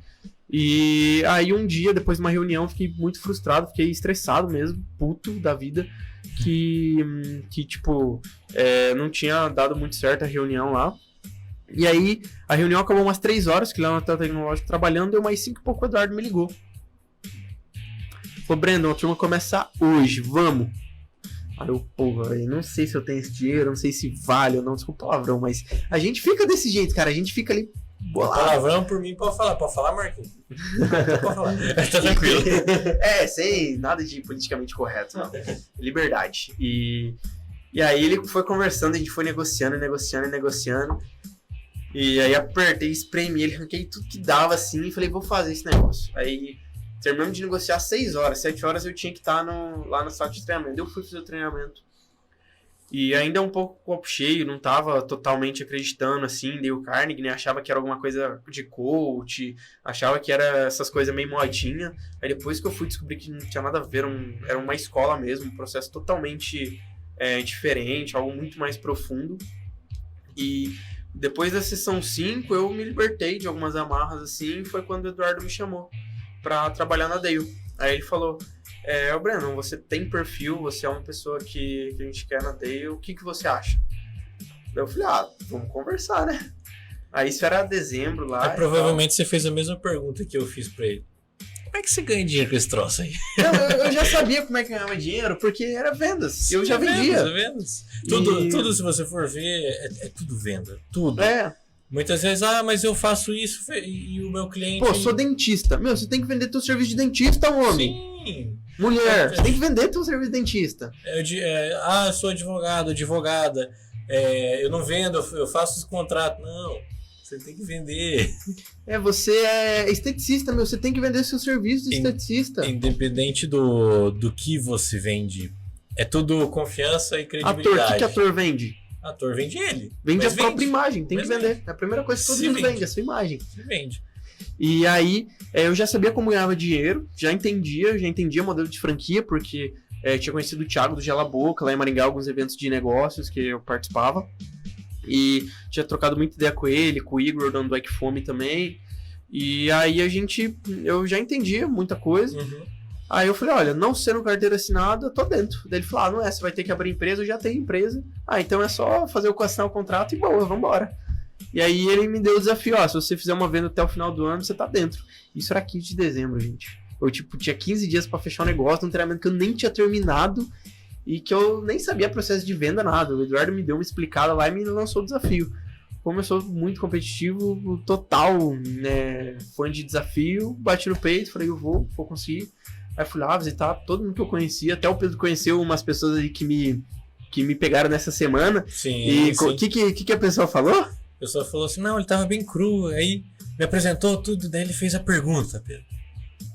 E aí um dia, depois de uma reunião, fiquei muito frustrado, fiquei estressado mesmo, puto da vida, que tipo, não tinha dado muito certo a reunião lá. E aí, a reunião acabou umas 3 horas, que lá no Hotel Tecnológico trabalhando, deu mais 5 e pouco, o Eduardo me ligou. Falou, Brandon, a turma começa hoje, vamos. Aí eu, porra, eu não sei se eu tenho esse dinheiro, não sei se vale ou não, desculpa o palavrão, mas a gente fica desse jeito, cara, a gente fica ali bolado. Palavrão por mim pode falar, Marquinhos? Pode falar, tá tranquilo. Sem nada de politicamente correto, não. Liberdade. E aí ele foi conversando, a gente foi negociando. E aí apertei, espremi ele, arranquei tudo que dava assim e falei, vou fazer esse negócio. Aí Terminamos de negociar às 6 horas. 7 horas eu tinha que estar lá na sala de treinamento. Eu fui fazer o treinamento. E ainda um pouco copo cheio, não tava totalmente acreditando, assim, Dale Carnegie, né? Achava que era alguma coisa de coach, achava que era essas coisas meio modinha. Aí depois que eu fui descobrir que não tinha nada a ver, era uma escola mesmo, um processo totalmente diferente, algo muito mais profundo. E depois da sessão 5, eu me libertei de algumas amarras, assim, foi quando o Eduardo me chamou pra trabalhar na Dale. Aí ele falou... Breno, você tem perfil, você é uma pessoa que a gente quer na Dale, o que você acha? Daí eu falei, vamos conversar, né? Aí isso era dezembro lá. Provavelmente você fez a mesma pergunta que eu fiz pra ele. Como é que você ganha dinheiro com esse troço aí? Eu já sabia como é que ganhava dinheiro, porque era vendas. Eu já vendia. Vendas. Tudo, se você for ver, é tudo venda. Tudo. Muitas vezes, mas eu faço isso e o meu cliente... Pô, sou dentista. Meu, você tem que vender teu serviço de dentista, homem. Sim. Mulher, você tem que vender teu serviço de dentista. Eu sou advogado, advogada. Eu não vendo, eu faço os contratos. Não, você tem que vender. Você é esteticista, meu. Você tem que vender seu serviço de esteticista. Independente do que você vende. É tudo confiança e credibilidade. Ator, o que ator vende? Ator vende ele. Vende a própria imagem, tem que vender. É a primeira coisa que todo mundo vende, a sua imagem. Se vende. E aí, eu já sabia como ganhava dinheiro, já entendia modelo de franquia, porque tinha conhecido o Thiago do Gela Boca, lá em Maringá, alguns eventos de negócios que eu participava. E tinha trocado muita ideia com ele, com o Igor, dono do Equifome também. E aí eu já entendia muita coisa. Uhum. Aí eu falei, olha, não sendo carteira assinada, eu tô dentro. Daí ele falou, não você vai ter que abrir empresa, eu já tenho empresa. Então é só assinar o contrato e boa, vambora. E aí ele me deu o desafio, se você fizer uma venda até o final do ano, você tá dentro. Isso era 15 de dezembro, gente. Eu, tinha 15 dias pra fechar um negócio, um treinamento que eu nem tinha terminado e que eu nem sabia processo de venda, nada. O Eduardo me deu uma explicada lá e me lançou o desafio. Como eu sou muito competitivo, total, né, fã de desafio, bati no peito, falei, eu vou conseguir. Aí fui lá visitar todo mundo que eu conhecia, até o Pedro conheceu umas pessoas aí que me pegaram nessa semana. Sim, e o que a pessoa falou? A pessoa falou assim, não, ele tava bem cru, aí me apresentou tudo, daí ele fez a pergunta, Pedro.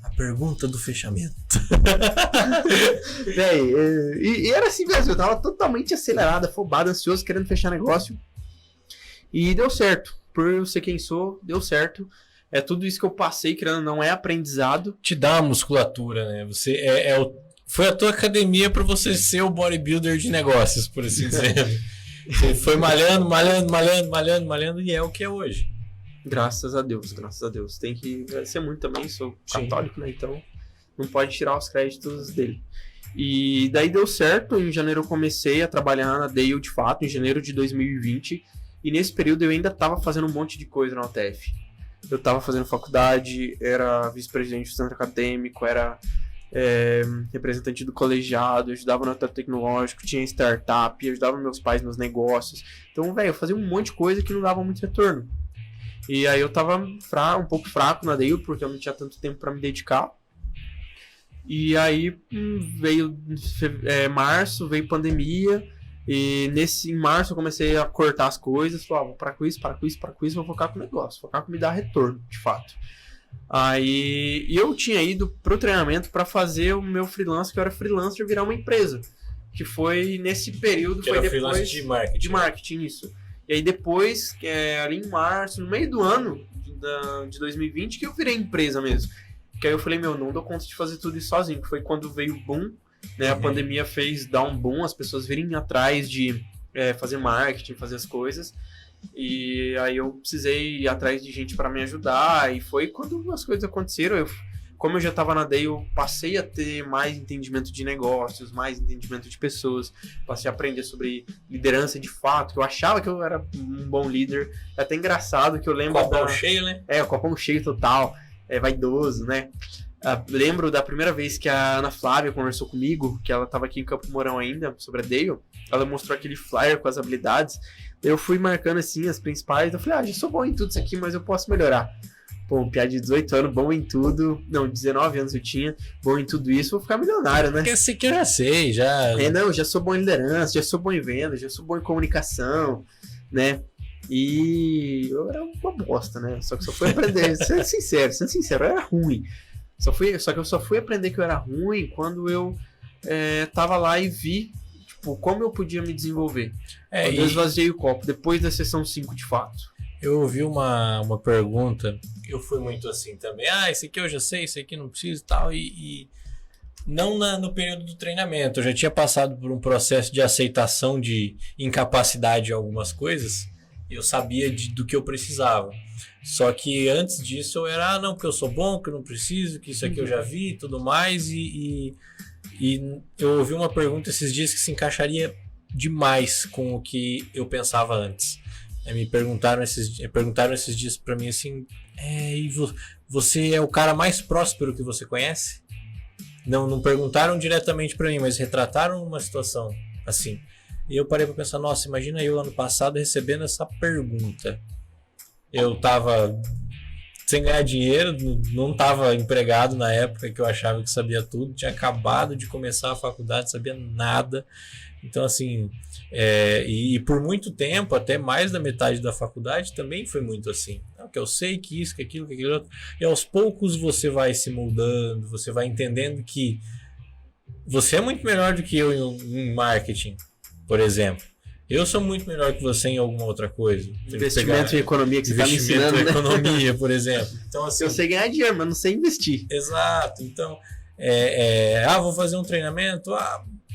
A pergunta do fechamento. E era assim mesmo, eu tava totalmente acelerado, afobado, ansioso, querendo fechar negócio. E deu certo. Por eu ser quem sou, deu certo. Tudo isso que eu passei, querendo não é aprendizado. Te dá uma musculatura, né? Você foi a tua academia para você ser o bodybuilder de negócios, por assim dizer. Você foi malhando e é o que é hoje. Graças a Deus. Tem que agradecer muito também, sou católico, né? Então não pode tirar os créditos dele. E daí deu certo, em janeiro eu comecei a trabalhar na Dale de fato, em janeiro de 2020. E nesse período eu ainda estava fazendo um monte de coisa na UTF. Eu estava fazendo faculdade, era vice-presidente do centro acadêmico, era representante do colegiado, ajudava no teto tecnológico, tinha startup, ajudava meus pais nos negócios. Então, eu fazia um monte de coisa que não dava muito retorno. E aí eu tava um pouco fraco na Dale, porque eu não tinha tanto tempo para me dedicar. E aí veio março, veio pandemia, e em março eu comecei a cortar as coisas, falei, vou parar com isso, vou focar com o negócio, focar com me dar retorno, de fato. Aí eu tinha ido pro treinamento para fazer o meu freelance, que eu era freelancer, virar uma empresa. Que foi nesse período, que foi depois freelance de marketing. De marketing, isso. E aí depois, ali em março, no meio do ano de 2020, que eu virei empresa mesmo. Que aí eu falei, não dou conta de fazer tudo isso sozinho. Que foi quando veio o boom, né? A pandemia fez dar um boom, as pessoas virem atrás de fazer marketing, fazer as coisas. E aí eu precisei ir atrás de gente para me ajudar. E foi quando as coisas aconteceram. Como eu já estava na Dale, eu passei a ter mais entendimento de negócios, mais entendimento de pessoas. Passei a aprender sobre liderança de fato, que eu achava que eu era um bom líder. É até engraçado que eu lembro... Copão cheio, né? O copão cheio total. Vaidoso, né? Lembro da primeira vez que a Ana Flávia conversou comigo, que ela estava aqui em Campo Mourão ainda, sobre a Dale. Ela mostrou aquele flyer com as habilidades. Eu fui marcando assim as principais. Eu falei, já sou bom em tudo isso aqui, mas eu posso melhorar. Pô, um piá de 18 anos, bom em tudo. Não, 19 anos eu tinha, bom em tudo isso, vou ficar milionário, né? Porque que eu já sei, já. Já sou bom em liderança, já sou bom em venda, já sou bom em comunicação, né? E eu era uma bosta, né? Só que só fui aprender, sendo sincero, eu era ruim. Só que eu só fui aprender que eu era ruim quando eu tava lá e vi, tipo, como eu podia me desenvolver. Quando eu esvaziei o copo, depois da sessão 5 de fato. Eu ouvi uma pergunta, eu fui muito assim também, esse aqui eu já sei, esse aqui não preciso e tal, e não no período do treinamento, eu já tinha passado por um processo de aceitação de incapacidade em algumas coisas, e eu sabia do que eu precisava. Só que antes disso eu era, não, porque eu sou bom, que eu não preciso, que isso aqui eu já vi e tudo mais, e eu ouvi uma pergunta esses dias que se encaixaria demais com o que eu pensava antes. Me perguntaram esses dias pra mim assim, e você é o cara mais próspero que você conhece? Não perguntaram diretamente pra mim, mas retrataram uma situação assim. E eu parei pra pensar, nossa, imagina eu ano passado recebendo essa pergunta. Eu tava sem ganhar dinheiro, não tava empregado na época que eu achava que sabia tudo, tinha acabado de começar a faculdade, sabia nada. Então, assim, e por muito tempo, até mais da metade da faculdade, também foi muito assim. Que eu sei que isso, que aquilo, que aquilo outro. E aos poucos você vai se moldando, você vai entendendo que você é muito melhor do que eu em marketing, por exemplo. Eu sou muito melhor que você em alguma outra coisa. Investimento em economia que você está me ensinando, investimento em né? economia, por exemplo. Então, assim, eu sei ganhar dinheiro, mas não sei investir. Exato. Então, vou fazer um treinamento,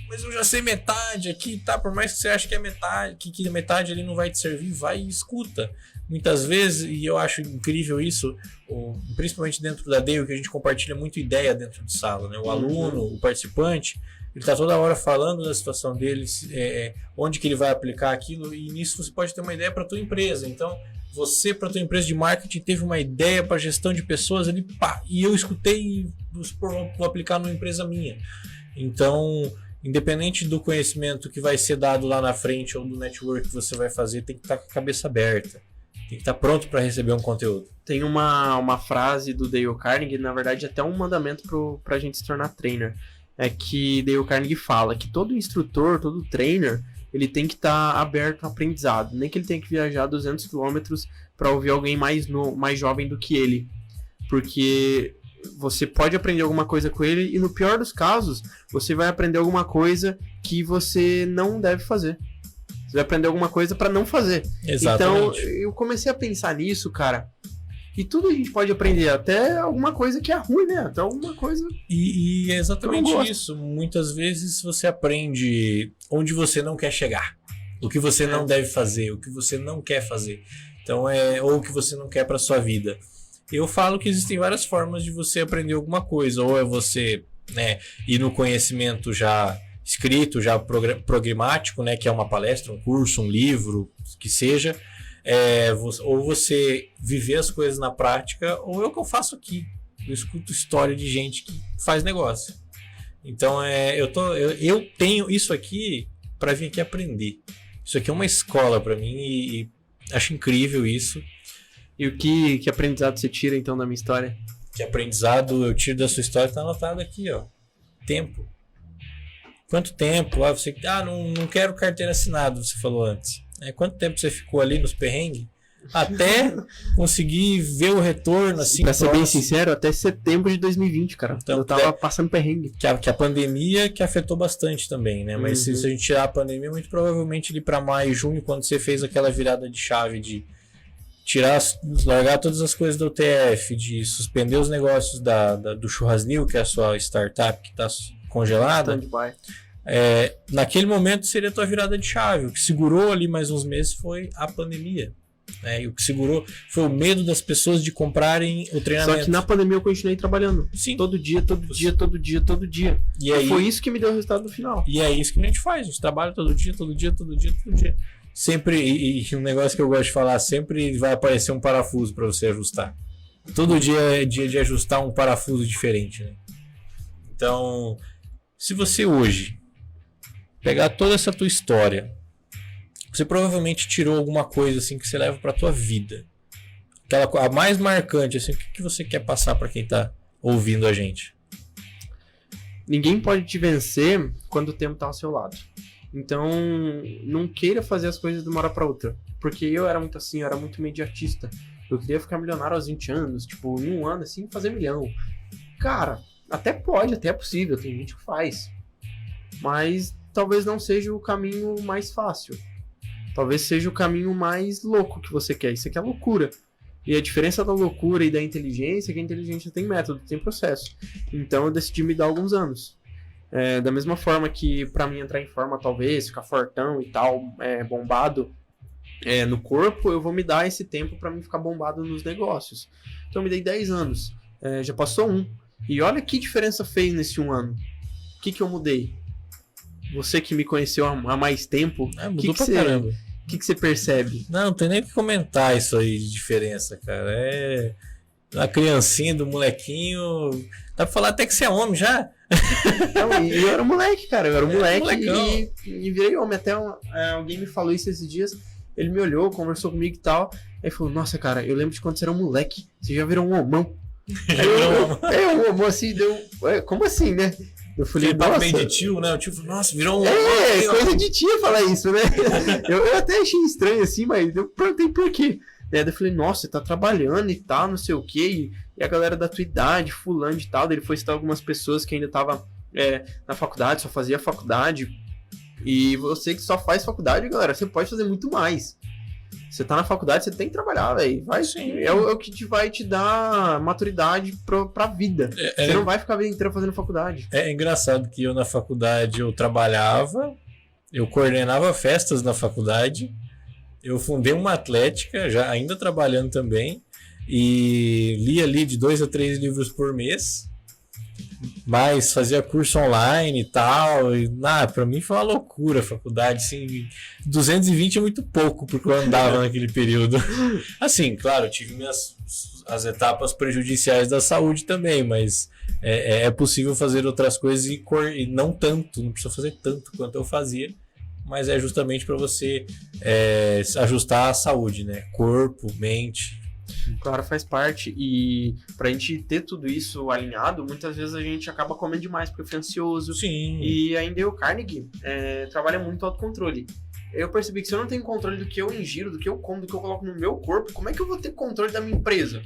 mas eu já sei metade aqui, tá? Por mais que você ache que é metade, que metade ali não vai te servir, vai e escuta. Muitas vezes, e eu acho incrível isso, principalmente dentro da Dale, que a gente compartilha muito ideia dentro de sala, né? O aluno, o participante, ele está toda hora falando da situação dele, onde que ele vai aplicar aquilo, e nisso você pode ter uma ideia para a tua empresa. Então, você, para a tua empresa de marketing, teve uma ideia para gestão de pessoas ali, pá, e eu escutei e vou aplicar numa empresa minha. Então, independente do conhecimento que vai ser dado lá na frente ou do network que você vai fazer, tem que estar com a cabeça aberta. Tem que estar pronto para receber um conteúdo. Tem uma frase do Dale Carnegie, na verdade até um mandamento para a gente se tornar trainer. É que Dale Carnegie fala que todo instrutor, todo trainer, ele tem que estar aberto ao aprendizado. Nem que ele tenha que viajar 200 km para ouvir alguém mais jovem do que ele. Porque você pode aprender alguma coisa com ele e no pior dos casos, você vai aprender alguma coisa que você não deve fazer. Você vai aprender alguma coisa para não fazer. Exatamente. Então, eu comecei a pensar nisso, cara. E tudo a gente pode aprender, até alguma coisa que é ruim, né? Até alguma coisa... E é exatamente isso. Muitas vezes você aprende onde você não quer chegar. O que você não deve fazer, o que você não quer fazer. Então, ou o que você não quer para sua vida. Eu falo que existem várias formas de você aprender alguma coisa. Ou é você ir no conhecimento já escrito, já programático, né, que é uma palestra, um curso, um livro, que seja, ou você viver as coisas na prática, ou é o que eu faço aqui. Eu escuto história de gente que faz negócio. Então, eu tenho isso aqui para vir aqui aprender. Isso aqui é uma escola para mim e acho incrível isso. E o que aprendizado você tira, então, da minha história? Que aprendizado eu tiro da sua história está anotado aqui, ó. Tempo. Quanto tempo? Você não quero carteira assinada, você falou antes. Quanto tempo você ficou ali nos perrengues? Até conseguir ver o retorno, assim. Pra ser bem sincero, até setembro de 2020, cara. Então, eu tava passando perrengue. Que a pandemia que afetou bastante também, né? Mas se a gente tirar a pandemia, muito provavelmente ali para maio, junho, quando você fez aquela virada de chave de largar todas as coisas da UTF, de suspender os negócios do Churrasnil, que é a sua startup que está congelada. Naquele momento seria a tua virada de chave. O que segurou ali mais uns meses foi a pandemia. E o que segurou foi o medo das pessoas de comprarem o treinamento. Só que na pandemia eu continuei trabalhando. Sim. Todo dia. E aí, foi isso que me deu o resultado no final. E é isso que a gente faz. A gente trabalha todo dia. Sempre, e um negócio que eu gosto de falar, sempre vai aparecer um parafuso para você ajustar. Todo dia é dia de ajustar um parafuso diferente, né? Então, se você hoje pegar toda essa tua história, você provavelmente tirou alguma coisa assim que você leva para tua vida. A mais marcante, assim, o que você quer passar para quem tá ouvindo a gente? Ninguém pode te vencer quando o tempo tá ao seu lado. Então, não queira fazer as coisas de uma hora para outra. Porque eu era muito assim, eu era muito imediatista. Eu queria ficar milionário aos 20 anos, tipo, em um ano, assim, fazer milhão. Cara, até pode, até é possível, tem gente que faz. Mas talvez não seja o caminho mais fácil. Talvez seja o caminho mais louco que você quer. Isso aqui é loucura. E a diferença da loucura e da inteligência é que a inteligência tem método, tem processo. Então eu decidi me dar alguns anos. Da mesma forma que pra mim entrar em forma, talvez, ficar fortão e tal, bombado no corpo, eu vou me dar esse tempo pra mim ficar bombado nos negócios. Então eu me dei 10 anos. Já passou 1. E olha que diferença fez nesse 1 ano. O que eu mudei? Você que me conheceu há mais tempo, mudou pra caramba. O que você percebe? Não tem nem o que comentar isso aí de diferença, cara. A criancinha do molequinho. Dá pra falar até que você é homem já. Não, e eu era moleque, cara. Eu era moleque e virei homem. Até alguém me falou isso esses dias. Ele me olhou, conversou comigo e tal. Aí falou: Nossa, cara, eu lembro de quando você era um moleque. Você já virou um homão. Um homão assim, como assim, né? Eu falei, nossa, meio de tio, né? O tio falou, nossa, virou um... coisa de tia falar isso, né? eu até achei estranho assim, mas eu perguntei por quê. Daí eu falei, nossa, você tá trabalhando e tal, não sei o quê. E a galera da tua idade, fulano e tal. Daí ele foi citar algumas pessoas que ainda tava na faculdade, só fazia faculdade. E você que só faz faculdade, galera, você pode fazer muito mais. Você tá na faculdade, você tem que trabalhar, velho. É o que vai te dar maturidade pra vida. Você não vai ficar a vida inteira fazendo faculdade. É engraçado que eu na faculdade eu trabalhava, eu coordenava festas na faculdade, eu fundei uma atlética, já ainda trabalhando também, e lia ali de 2 a 3 livros por mês. Mas fazia curso online e tal. Pra mim foi uma loucura a faculdade. Assim, 220 é muito pouco porque eu andava naquele período. Assim, claro, tive as etapas prejudiciais da saúde também, mas é possível fazer outras coisas e não tanto, não precisa fazer tanto quanto eu fazia. Mas é justamente para você ajustar a saúde, né? Corpo, mente. Claro, faz parte. E pra gente ter tudo isso alinhado, muitas vezes a gente acaba comendo demais porque fica ansioso. Sim. E a Dale Carnegie trabalha muito autocontrole. Eu percebi que se eu não tenho controle do que eu ingiro, do que eu como, do que eu coloco no meu corpo, como é que eu vou ter controle da minha empresa?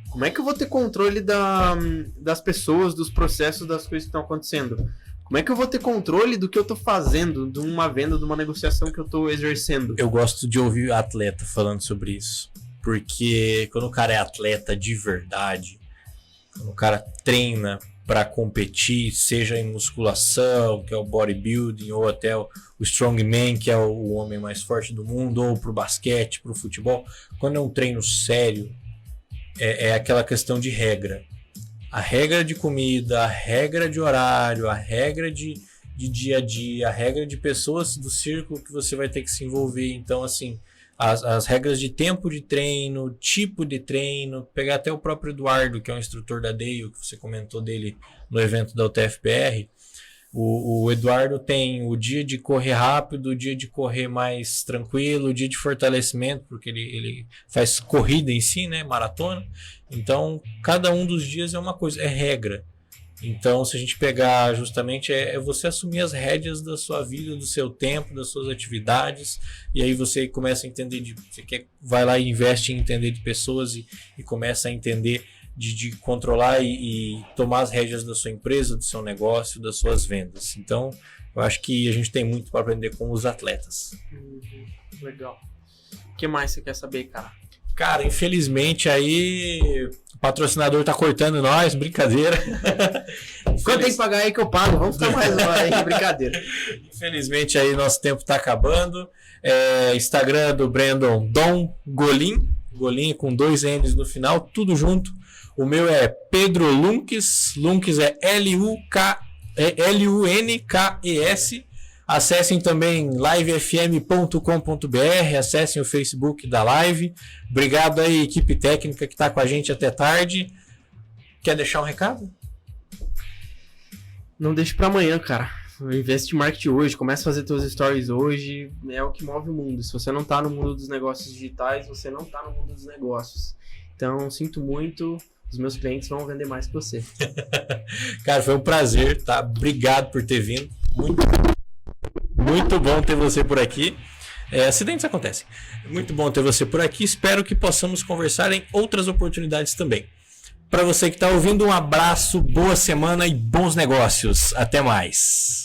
Como é que eu vou ter controle das pessoas, dos processos, das coisas que estão acontecendo? Como é que eu vou ter controle do que eu tô fazendo, de uma venda, de uma negociação que eu tô exercendo? Eu gosto de ouvir atleta falando sobre isso. Porque quando o cara é atleta de verdade, quando o cara treina para competir, seja em musculação, que é o bodybuilding, ou até o strongman, que é o homem mais forte do mundo, ou pro basquete, pro futebol, quando é um treino sério, é aquela questão de regra. A regra de comida, a regra de horário, a regra de dia a dia, a regra de pessoas do círculo que você vai ter que se envolver. Então, assim, as regras de tempo de treino, tipo de treino, pegar até o próprio Eduardo, que é um instrutor da Dale, que você comentou dele no evento da UTFPR. O Eduardo tem o dia de correr rápido, o dia de correr mais tranquilo, o dia de fortalecimento, porque ele faz corrida em si, né, maratona. Então, cada um dos dias é uma coisa, é regra. Então, se a gente pegar justamente, é você assumir as rédeas da sua vida, do seu tempo, das suas atividades, e aí você começa a entender, vai lá e investe em entender de pessoas e começa a entender de controlar e tomar as rédeas da sua empresa, do seu negócio, das suas vendas. Então, eu acho que a gente tem muito para aprender com os atletas. Legal. O que mais você quer saber, cara? Cara, infelizmente aí o patrocinador tá cortando nós, brincadeira. Quanto tem que pagar aí que eu pago? Vamos ficar mais uma aí, brincadeira. Infelizmente aí nosso tempo tá acabando. Instagram do Brandon Dom Golin, Golin com 2 N's no final, tudo junto. O meu é Pedro Lunkes, Lunkes é Lunkes. Acessem também livefm.com.br, acessem o Facebook da Live. Obrigado aí, equipe técnica que está com a gente até tarde. Quer deixar um recado? Não deixe para amanhã, cara. Investe em marketing hoje, comece a fazer seus stories hoje, é o que move o mundo. Se você não está no mundo dos negócios digitais, você não está no mundo dos negócios. Então, sinto muito, os meus clientes vão vender mais que você. Cara, foi um prazer, tá? Obrigado por ter vindo. Muito bom ter você por aqui. Acidentes acontecem. Muito bom ter você por aqui. Espero que possamos conversar em outras oportunidades também. Para você que está ouvindo, um abraço, boa semana e bons negócios. Até mais.